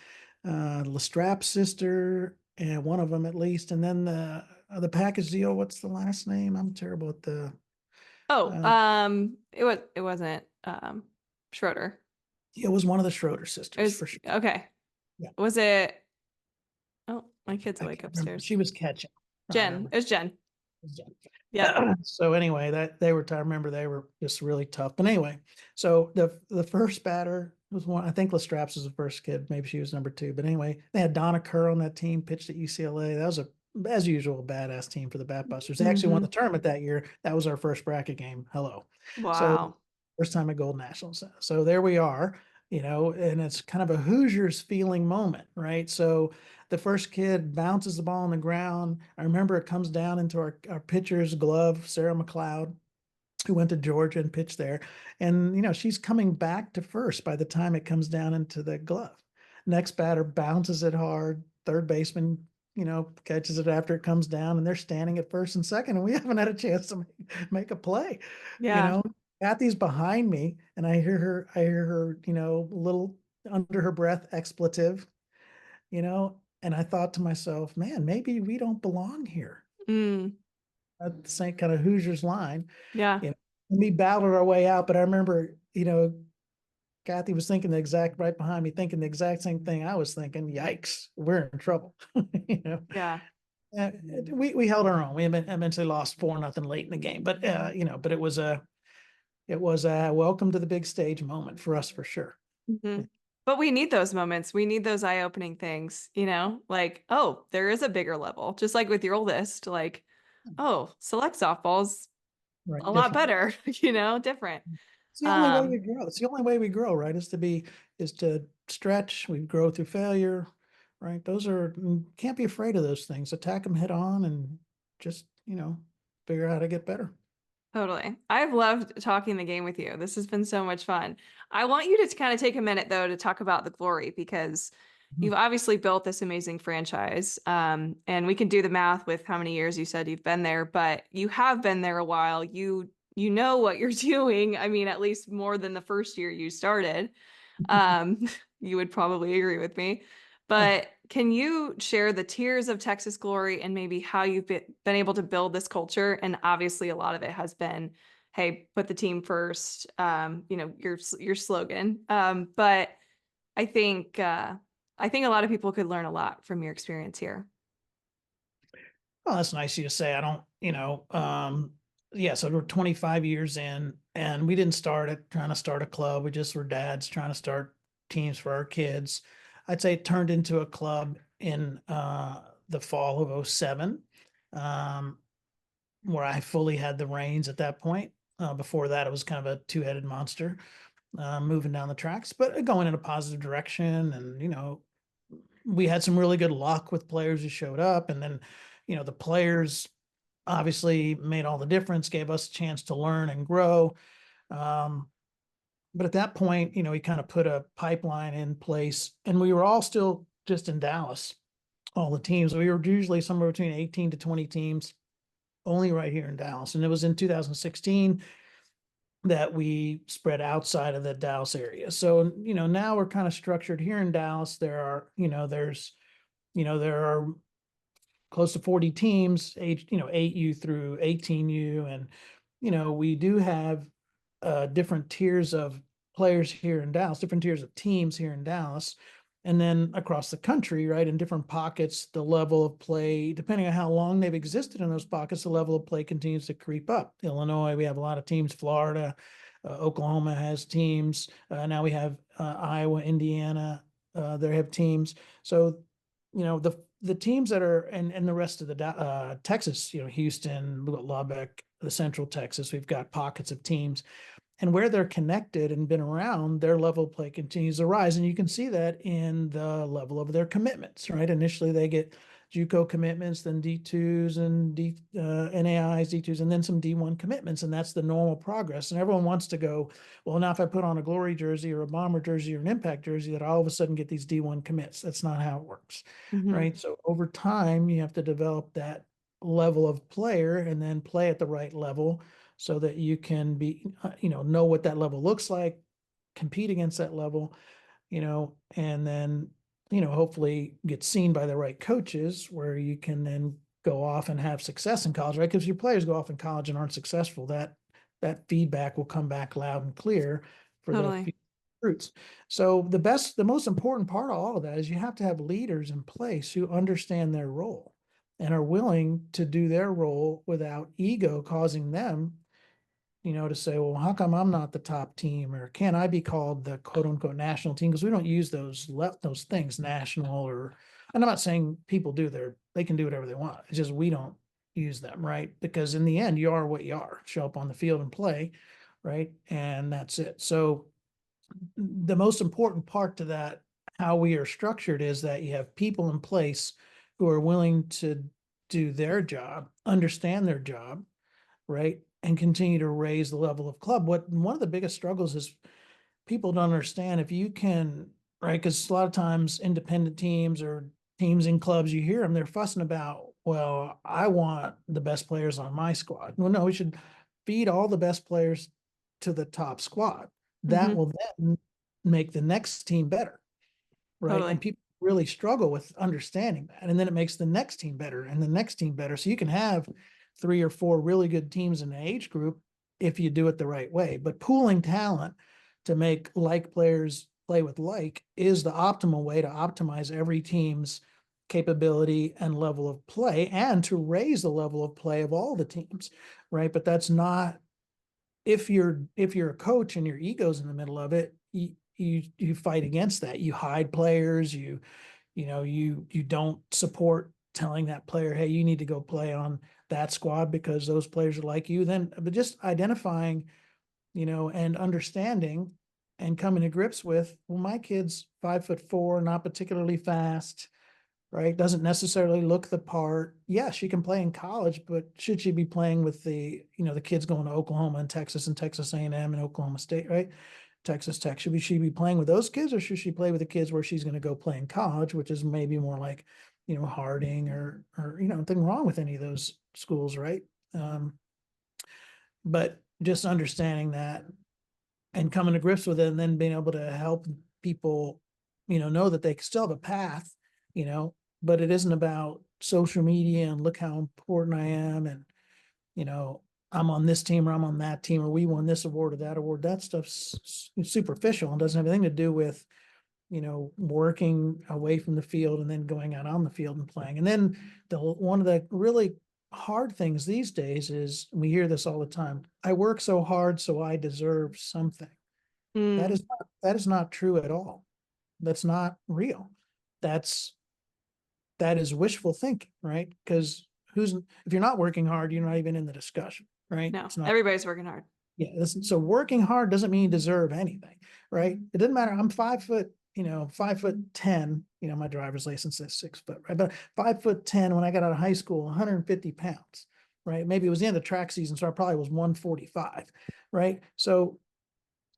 Lestrap's sister, and one of them at least, and then the package deal. What's the last name? I'm terrible at the. Oh, Uh, it wasn't Schroeder. it was one of the Schroeder It sisters was for sure. okay. Yeah, Was it? Oh, my kid's I awake can't remember. upstairs. She was catching. I Jen. remember. It was Jen. Yep. So anyway, I remember they were just really tough. But anyway, so the first batter was one. I think Lestraps was the first kid. Maybe she was number two. But anyway, they had Donna Kerr on that team, pitched at UCLA. That was as usual, a badass team for the Batbusters. They actually won Mm-hmm. the tournament that year. That was our first bracket game. Hello. So Wow. first time at Gold Nationals. So there we are. and it's kind of a Hoosiers feeling moment, right? So the first kid bounces the ball on the ground. I remember it comes down into our pitcher's glove, Sarah McLeod, who went to Georgia and pitched there. And, she's coming back to first by the time it comes down into the glove. Next batter bounces it hard. Third baseman, catches it after it comes down, and they're standing at first and second, and we haven't had a chance to make a play. You Yeah. know, Kathy's behind me, and I hear her, little under her breath expletive, and I thought to myself, man, maybe we don't belong here. Mm, That's the same kind of Hoosiers line. yeah. you know, we battled our way out, but I remember, Kathy was thinking the exact right behind me, thinking the exact same thing I was thinking. Yikes, we're in trouble. you know, Yeah. uh, we held our own. We eventually lost 4-0 late in the game, but it was a welcome to the big stage moment for us for sure. Hmm. But we need those moments. We need those eye-opening things, like, oh, there is a bigger level. Just like with your oldest, like, oh, select softball's Right, a lot different. better, different. It's the only way we Um, grow. It's the only way we grow, right? Is to stretch. We grow through failure, right? Can't be afraid of those things. Attack them head on and just, figure out how to get better. Totally. I've loved talking the game with you. This has been so much fun. I want you to kind of take a minute though to talk about the glory because Mhm. you've obviously built this amazing franchise. And we can do the math with how many years you said you've been there, but you have been there a while. You know what you're doing. I mean, at least more than the first year you started. Um, you would probably agree with me. Yeah. But can you share the tiers of Texas Glory and maybe how you've been able to build this culture? And obviously, a lot of it has been, hey, put the team first. Your slogan. But I think I think a lot of people could learn a lot from your experience here. Well, that's nice of you to say. I don't, yeah, so we're 25 years in, and we didn't start it trying to start a club. We just were dads trying to start teams for our kids. I'd say it turned into a club in the fall of '07, um, where I fully had the reins at that point. Before that, it was kind of a two-headed monster moving down the tracks, but going in a positive direction. And, we had some really good luck with players who showed up. And then, the players obviously made all the difference, gave us a chance to learn and grow. Um, but at that point, we kind of put a pipeline in place, and we were all still just in Dallas, all the teams. We were usually somewhere between 18 to 20 teams, only right here in Dallas. And it was in 2016 that we spread outside of the Dallas area. So, now we're kind of structured here in Dallas. There are close to 40 teams, age, 8U through 18U. And, we do have different tiers of players here in Dallas, different tiers of teams here in Dallas. And then across the country, right, in different pockets, the level of play, depending on how long they've existed in those pockets, the level of play continues to creep up. Illinois, we have a lot of teams. Florida, Oklahoma has teams. Now we have Iowa, Indiana, they have teams. So, the teams that are, and the rest of the Texas, Houston, Lubbock, the Central Texas, we've got pockets of teams, and where they're connected and been around, their level of play continues to rise. And you can see that in the level of their commitments, right? Initially, they get JUCO commitments, then D2s and NAIs, D2s, and then some D1 commitments. And that's the normal progress. And everyone wants to go, well, now if I put on a Glory jersey or a Bomber jersey or an Impact jersey, that I all of a sudden get these D1 commits. That's not how it works, Mhm. right? So over time, you have to develop that level of player and then play at the right level so that you can be, know what that level looks like, compete against that level, and then, hopefully get seen by the right coaches where you can then go off and have success in college, right? Because your players go off in college and aren't successful, that feedback will come back loud and clear for the Totally. fruits. So the most important part of all of that is you have to have leaders in place who understand their role and are willing to do their role without ego causing them, to say, well, how come I'm not the top team, or can I be called the quote unquote national team? Because we don't use those things, national, or, and I'm not saying people they can do whatever they want. It's just we don't use them, right? Because in the end, you are what you are. Show up on the field and play, right? And that's it. So the most important part to that, how we are structured, is that you have people in place who are willing to do their job, understand their job, right? And continue to raise the level of club. One of the biggest struggles is people don't understand if you can, right? Because a lot of times independent teams or teams in clubs, you hear them, they're fussing about, well, I want the best players on my squad. Well, no, we should feed all the best players to the top squad. That Mm-hmm. will then make the next team better, right? Totally. And people really struggle with understanding that. And then it makes the next team better and the next team better. So you can have 3 or 4 really good teams in the age group if you do it the right way. But pooling talent to make like players play with like is the optimal way to optimize every team's capability and level of play, and to raise the level of play of all the teams, right? But that's not, if you're a coach and your ego's in the middle of it, you fight against that. You hide players, you don't support telling that player, hey, you need to go play on that squad because those players are like you. Then, but just identifying, and understanding and coming to grips with, well, my kid's 5'4", not particularly fast, right? Doesn't necessarily look the part. Yeah, she can play in college, but should she be playing with the kids going to Oklahoma and Texas A&M and Oklahoma State, right? Texas Tech. Should she be playing with those kids, or should she play with the kids where she's going to go play in college, which is maybe more like, Harding or nothing wrong with any of those schools, right? But just understanding that and coming to grips with it, and then being able to help people, know that they still have a path, but it isn't about social media and look how important I am, and, I'm on this team or I'm on that team, or we won this award or that award. That stuff's superficial and doesn't have anything to do with, working away from the field and then going out on the field and playing. And then one of the really hard things these days is, we hear this all the time, I work so hard, so I deserve something. Mm, That is not true at all. That's not real. That is wishful thinking, right? Because if you're not working hard, you're not even in the discussion, right? no, It's not. everybody's working hard. Yeah. So working hard doesn't mean you deserve anything, right? It doesn't matter. I'm 5', 5'10", my driver's license says 6 foot, right? But 5'10" when I got out of high school, 150 pounds, right? Maybe it was the end of track season, so I probably was 145, right? So,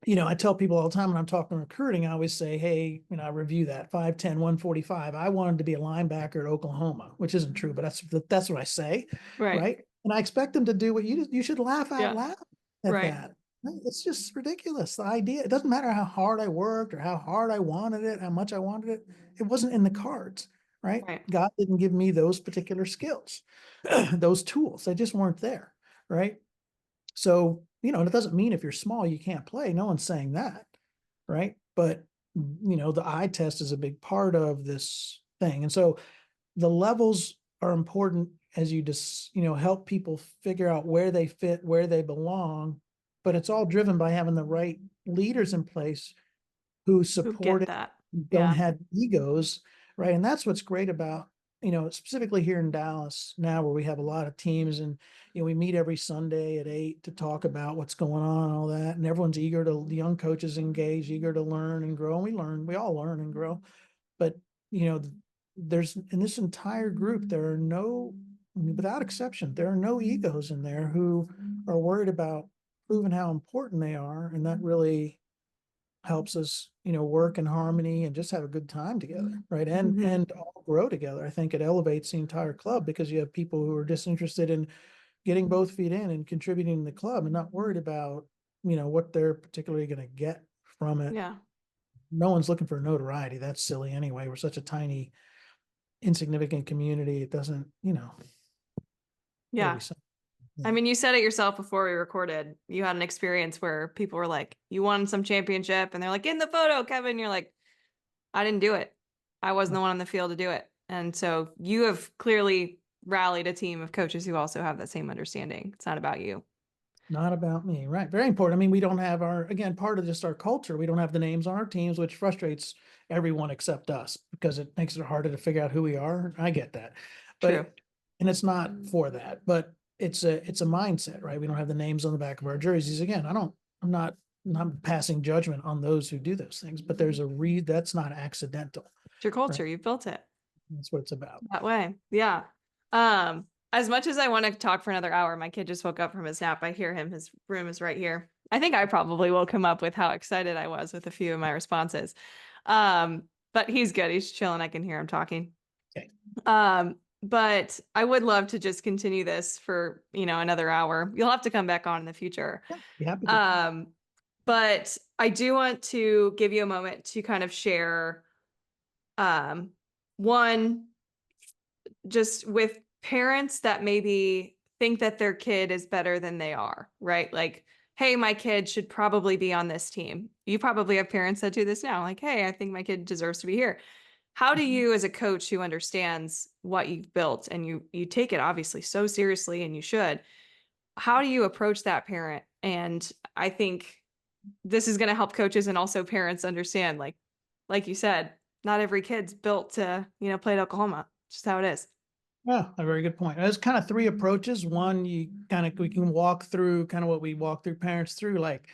I tell people all the time when I'm talking recruiting, I always say, hey, I review that 5'10", 145. I wanted to be a linebacker at Oklahoma, which isn't true, but that's what I say, Right. right? And I expect them to do what you should laugh out Yeah. loud at Right. that. It's just ridiculous. The idea, it doesn't matter how hard I worked or how hard I wanted it, how much I wanted it. It wasn't in the cards, right? Right. God didn't give me those particular skills, those tools. They just weren't there, right? So, and it doesn't mean if you're small, you can't play. No one's saying that, right? But, the eye test is a big part of this thing. And so the levels are important as you just, help people figure out where they fit, where they belong. But it's all driven by having the right leaders in place who Who support get it, that? don't Yeah. have egos, right? And that's what's great about, specifically here in Dallas now, where we have a lot of teams, and, we meet every Sunday at 8 to talk about what's going on and all that. And everyone's eager to, the young coaches engaged, eager to learn and grow. And we all learn and grow. But, you know, there's, in this entire group, there are no, without exception, there are no egos in there who are worried about proving how important they are. And that really helps us, work in harmony and just have a good time together, right? And Mhm. and all grow together. I think it elevates the entire club because you have people who are just interested in getting both feet in and contributing to the club and not worried about, what they're particularly going to get from it. Yeah. No one's looking for notoriety. That's silly anyway. We're such a tiny, insignificant community. It doesn't, what are Yeah. we saying? I Yeah. mean, you said it yourself before we recorded. You had an experience where people were like, you won some championship, and they're like, in the photo, Kevin. You're like, I didn't do it. I wasn't the one on the field to do it. And so you have clearly rallied a team of coaches who also have that same understanding. It's not about you. Not about me, right? Very important. I mean, we don't have again, part of just our culture. We don't have the names on our teams, which frustrates everyone except us because it makes it harder to figure out who we are. I get that, True. and it's not for that, but it's a mindset, right? We don't have the names on the back of our jerseys. Again, I'm not not passing judgment on those who do those things, but there's that's not accidental. It's your culture. Right? You've built it That's what it's about. that way. Yeah. As much as I want to talk for another hour, my kid just woke up from his nap. I hear him. His room is right here. I think I probably woke him up with how excited I was with a few of my responses. But he's good. He's chilling. I can hear him talking. Okay. But I would love to just continue this for, another hour. You'll have to come back on in the future. Yeah, be happy to. But I do want to give you a moment to kind of share, one, just with parents that maybe think that their kid is better than they are, right? Like, hey, my kid should probably be on this team. You probably have parents that do this now. Like, hey, I think my kid deserves to be here. How do you, as a coach who understands what you've built and you take it obviously so seriously, and you should, how do you approach that parent? And I think this is going to help coaches and also parents understand, like you said, not every kid's built to, play at Oklahoma. Just how it is. Yeah, a very good point. There's kind of three approaches. One, we can walk through kind of what we walk through parents through, like,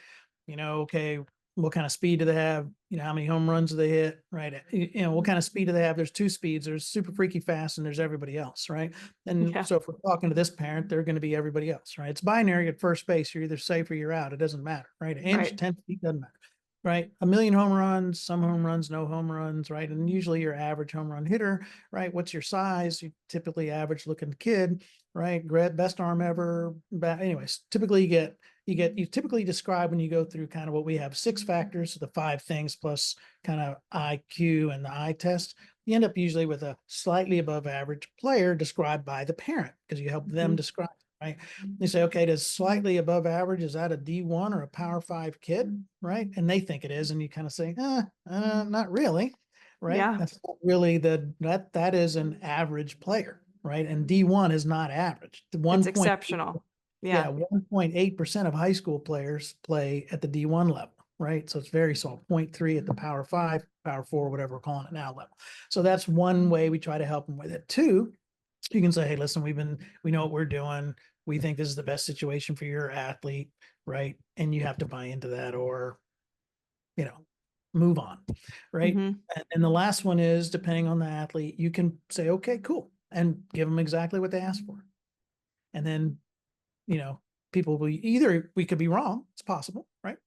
okay, what kind of speed do they have? How many home runs do they hit? Right. What kind of speed do they have? There's two speeds. There's super freaky fast and there's everybody else. Right. And so if we're talking to this parent, they're going to be everybody else. Right. It's binary at first base. You're either safe or you're out. It doesn't matter. Right. An inch, 10 feet, doesn't matter. Right. A million home runs, some home runs, no home runs. Right. And usually your average home run hitter. Right. What's your size? You typically average looking kid. Right. Best arm ever. Anyways, typically you typically describe, when you go through kind of what we have, 6 factors, the 5 things plus kind of IQ and the eye test. You end up usually with a slightly above average player described by the parent, because you help them describe it, right? You say, okay, does slightly above average, is that a D1 or a Power 5 kid, right? And they think it is, and you kind of say, not really, right? Yeah. That's not really that is an average player, right? And D1 is not average. It's exceptional. Yeah, 1.8% of high school players play at the D1 level, right? So it's very small, 0.3 at the Power 5, Power 4, whatever we're calling it now level. So that's one way we try to help them with it. 2, you can say, hey, listen, we know what we're doing. We think this is the best situation for your athlete, right? And you have to buy into that, or, move on, right? And the last one is, depending on the athlete, you can say, okay, cool, and give them exactly what they asked for. And then, people will we could be wrong. It's possible, right?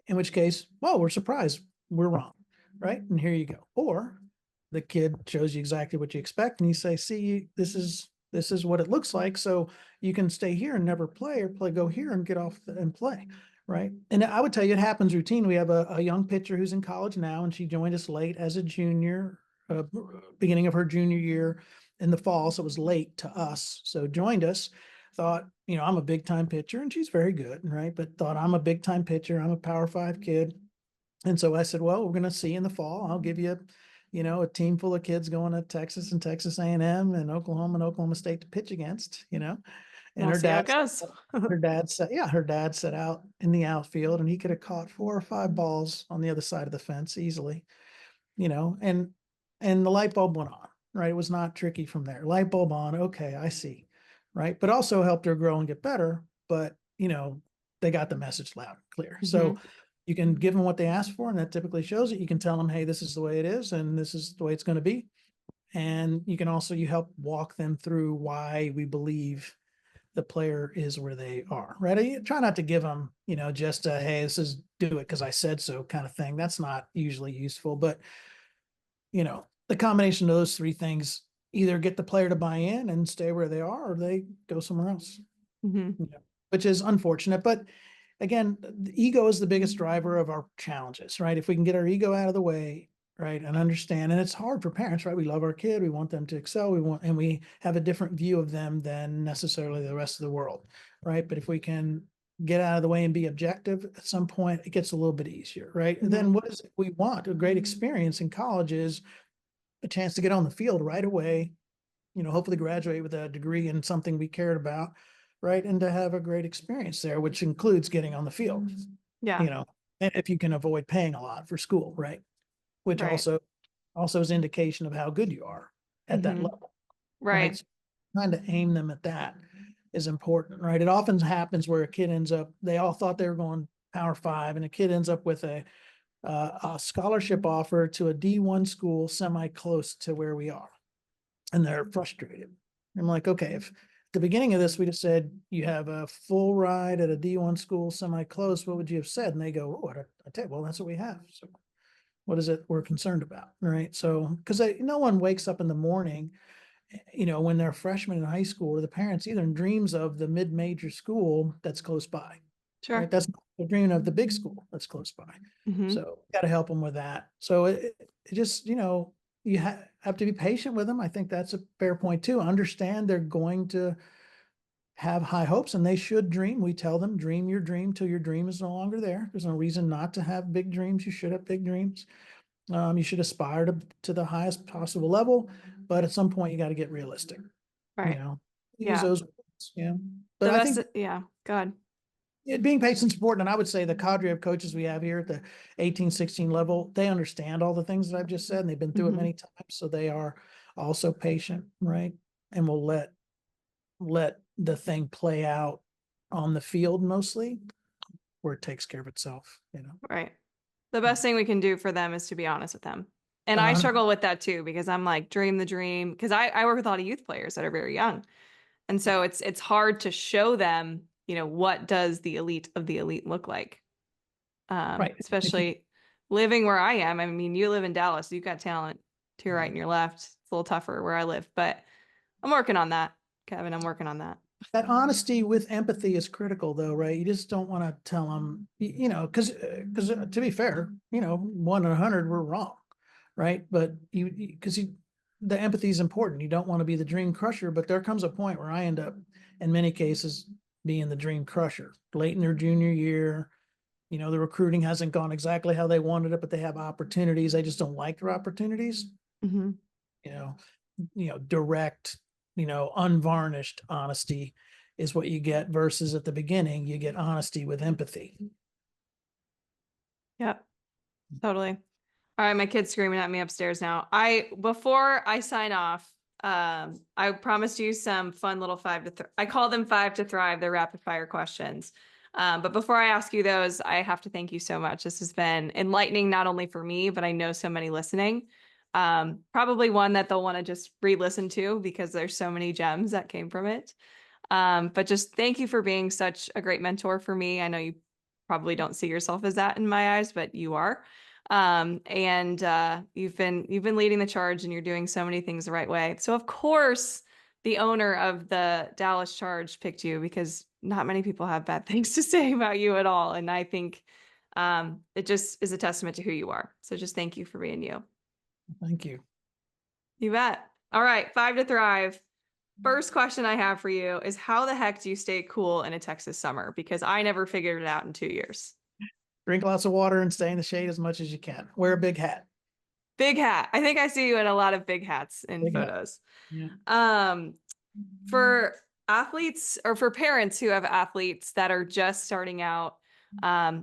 In which case, well, we're surprised we're wrong, right? And here you go. Or the kid shows you exactly what you expect, and you say, see, this is what it looks like. So you can stay here and never play, or go here and get off and play, right? And I would tell you, it happens routine. We have a young pitcher who's in college now, and she joined us late as a junior, beginning of her junior year in the fall. So it was late to us. So joined us, thought, I'm a big time pitcher, and she's very good, right? But thought, I'm a big time pitcher. I'm a Power 5 kid. And so I said, well, we're going to see in the fall. I'll give you, a team full of kids going to Texas and Texas A&M and Oklahoma State to pitch against, and we'll see how it goes. her dad set out in the outfield, and he could have caught 4 or 5 balls on the other side of the fence easily, and the light bulb went on, right? It was not tricky from there. Light bulb on. Okay, I see. Right. But also helped her grow and get better. But, they got the message loud and clear. So you can give them what they asked for, and that typically shows it. You can tell them, hey, this is the way it is, and this is the way it's going to be. And you can also, you help walk them through why we believe the player is where they are, right? I try not to give them, just a, hey, this is do it because I said so kind of thing. That's not usually useful. But, the combination of those 3 things either get the player to buy in and stay where they are, or they go somewhere else, which is unfortunate. But again, the ego is the biggest driver of our challenges, right? If we can get our ego out of the way, right, and understand, and it's hard for parents, right? We love our kid. We want them to excel. And we have a different view of them than necessarily the rest of the world, right? But if we can get out of the way and be objective, at some point, it gets a little bit easier, right? And then what is it we want? A great experience in college is a chance to get on the field right away, hopefully graduate with a degree in something we cared about, right? And to have a great experience there, which includes getting on the field, and if you can avoid paying a lot for school, right? Which also is indication of how good you are at that level, right? So trying to aim them at that is important, right? It often happens where a kid ends up, they all thought they were going Power Five, and a kid ends up with a scholarship offer to a D1 school semi close to where we are, and they're frustrated. I'm like, okay, if at the beginning of this we just said you have a full ride at a D1 school semi close, what would you have said? And they go, oh, I tell you, well, that's what we have. So what is it we're concerned about, right? So because no one wakes up in the morning, when they're freshmen in high school, or the parents either dreams of the mid-major school that's close by, right? Sure. That's not the dream of the big school that's close by. Hmm. So got to help them with that. So it just, you have to be patient with them. I think that's a fair point too. Understand they're going to have high hopes, and they should dream. We tell them, dream your dream till your dream is no longer there. There's no reason not to have big dreams. You should have big dreams. You should aspire to the highest possible level, but at some point you got to get realistic, Right. use Yeah. those words, but The I best, think yeah, God. being patient is important. And I would say the cadre of coaches we have here at the 18-16 level, they understand all the things that I've just said, and they've been through it many times. So they are also patient, right? And will let the thing play out on the field mostly, where it takes care of itself, Right. The best thing we can do for them is to be honest with them. And I Uh, struggle with that too, because I'm like, dream the dream. Because I work with a lot of youth players that are very young. And so it's hard to show them, what does the elite of the elite look like? right. If you, Especially living where I am. I mean, you live in Dallas, you've got talent to your right and your left. It's a little tougher where I live, but I'm working on that, Kevin. I'm working on that. that honesty with empathy is critical though, right? You just don't want to tell them, because to be fair, 1 in 100 we're wrong, right? But the empathy is important. You don't want to be the dream crusher, but there comes a point where I end up in many cases being the dream crusher late in their junior year. The recruiting hasn't gone exactly how they wanted it, but they have opportunities. They just don't like their opportunities. Mm-hmm. you know Direct, unvarnished honesty is what you get, versus at the beginning you get honesty with empathy. Yep, totally. All right, my kid's screaming at me upstairs now. Before I sign off, I promised you some fun little I call them 5 to Thrive. They're rapid fire questions. But before I ask you those, I have to thank you so much. This has been enlightening, not only for me, but I know so many listening. Probably one that they'll want to just re-listen to, because there's so many gems that came from it. But just thank you for being such a great mentor for me. I know you probably don't see yourself as that in my eyes, but you are. And you've been leading the charge, and you're doing so many things the right way. So of course, the owner of the Dallas Charge picked you, because not many people have bad things to say about you at all. And I think it just is a testament to who you are. So just thank you for being you. Thank you. You bet. All right, 5 to Thrive. First question I have for you is, how the heck do you stay cool in a Texas summer? Because I never figured it out in 2 years. Drink lots of water and stay in the shade as much as you can. Wear a big hat. Big hat. I think I see you in a lot of big hats in Big hat. photos. Yeah. For athletes, or for parents who have athletes that are just starting out,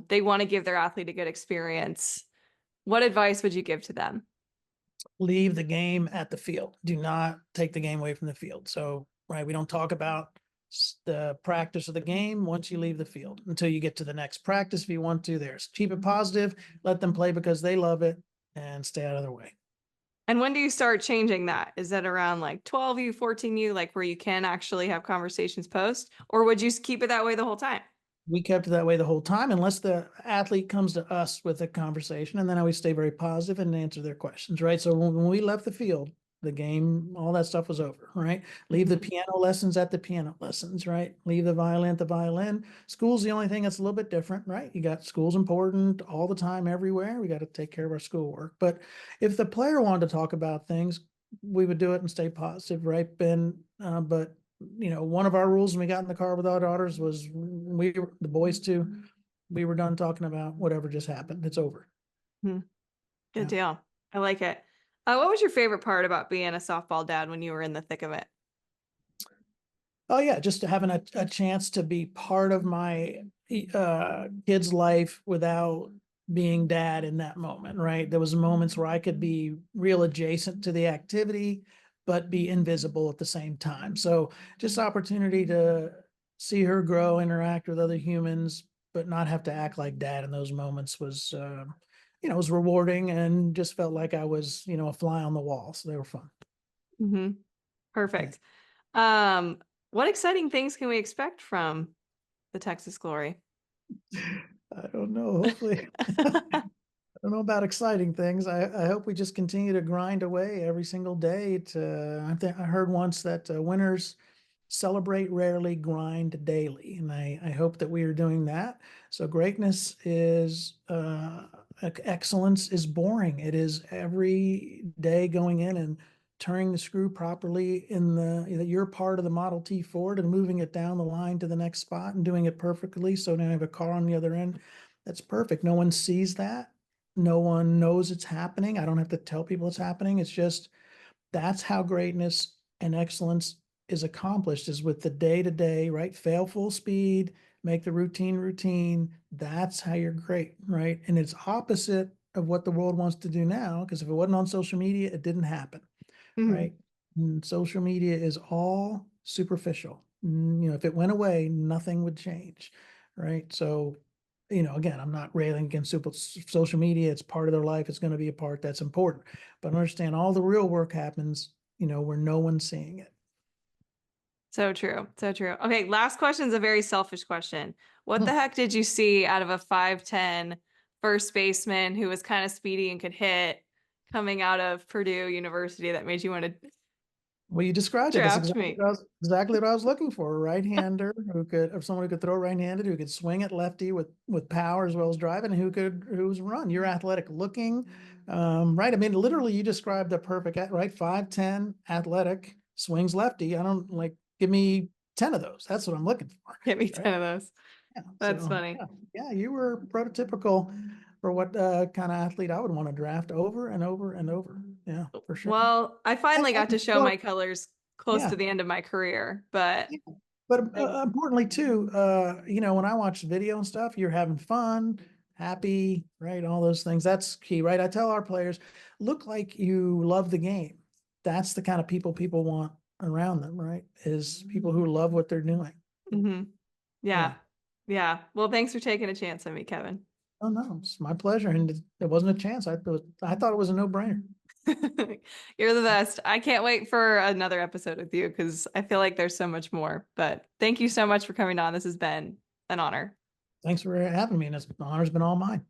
they want to give their athlete a good experience. What advice would you give to them? Leave the game at the field. Do not take the game away from the field. So, right, we don't talk about the practice of the game once you leave the field until you get to the next practice. If you want to, keep it positive, let them play because they love it, and stay out of their way. And when do you start changing that? Is that around like 12U, 14U, like where you can actually have conversations post, or would you keep it that way the whole time? We kept it that way the whole time, unless the athlete comes to us with a conversation, and then I always stay very positive and answer their questions, right? So when we left the field, the game, all that stuff was over, right? Leave the piano lessons at the piano lessons, right? Leave the violin at the violin. School's the only thing that's a little bit different, right? You got school's important all the time, everywhere. We got to take care of our schoolwork. But if the player wanted to talk about things, we would do it and stay positive, right, Ben? But one of our rules when we got in the car with our daughters was, the boys too, we were done talking about whatever just happened. It's over. Good Yeah. deal. I like it. What was your favorite part about being a softball dad when you were in the thick of it? Oh yeah, just having a chance to be part of my kid's life without being dad in that moment, right? There was moments where I could be real adjacent to the activity, but be invisible at the same time. So just opportunity to see her grow, interact with other humans, but not have to act like dad in those moments was, was rewarding and just felt like I was, a fly on the wall. So they were fun. Mm-hmm. Yeah. Perfect. What exciting things can we expect from the Texas Glory? I don't know. Hopefully, I don't know about exciting things. I hope we just continue to grind away every single day. I heard once that winners celebrate rarely, grind daily, and I hope that we are doing that. So greatness is excellence is boring. It is every day going in and turning the screw properly in you're part of the Model T Ford and moving it down the line to the next spot and doing it perfectly. So now I have a car on the other end. That's perfect. No one sees that. No one knows it's happening. I don't have to tell people it's happening. It's just that's how greatness and excellence is accomplished, is with the day to day, right? Fail full speed, make the routine routine. That's how you're great, right? And it's opposite of what the world wants to do now, because if it wasn't on social media, it didn't happen, Mhm. right? And social media is all superficial. If it went away, nothing would change, right? So, again, I'm not railing against social media. It's part of their life. It's going to be a part that's important, but understand all the real work happens, where no one's seeing it. So true. So true. Okay, last question is a very selfish question. What the Hmm. heck did you see out of a 5'10" first baseman who was kind of speedy and could hit coming out of Purdue University that made you want to Well, you described it. That's draft me? exactly what I was looking for. A right-hander or someone who could throw right-handed, who could swing it lefty with power as well as driving, and who's run. You're athletic looking, right? I mean, literally, you described the perfect, right? 5'10", athletic, swings lefty. I don't like. Give me 10 of those. That's what I'm looking for, Get me right? 10 of those. Yeah. That's So funny. yeah, you were prototypical for what kind of athlete I would want to draft over and over and over. Yeah, for sure. Well, I finally got to show Well, my colors close yeah. to the end of my career, but Yeah. But I, importantly too, when I watch the video and stuff, you're having fun, happy, right? All those things. That's key, right? I tell our players, look like you love the game. That's the kind of people want around them, right? Is people who love what they're doing. mhm. Yeah. Yeah. Yeah. Well, thanks for taking a chance on me, Kevin. Oh no, it's my pleasure. And it wasn't a chance. I thought it was a no-brainer. You're the best. I can't wait for another episode with you because I feel like there's so much more. But thank you so much for coming on. This has been an honor. Thanks for having me, and the honor's been all mine.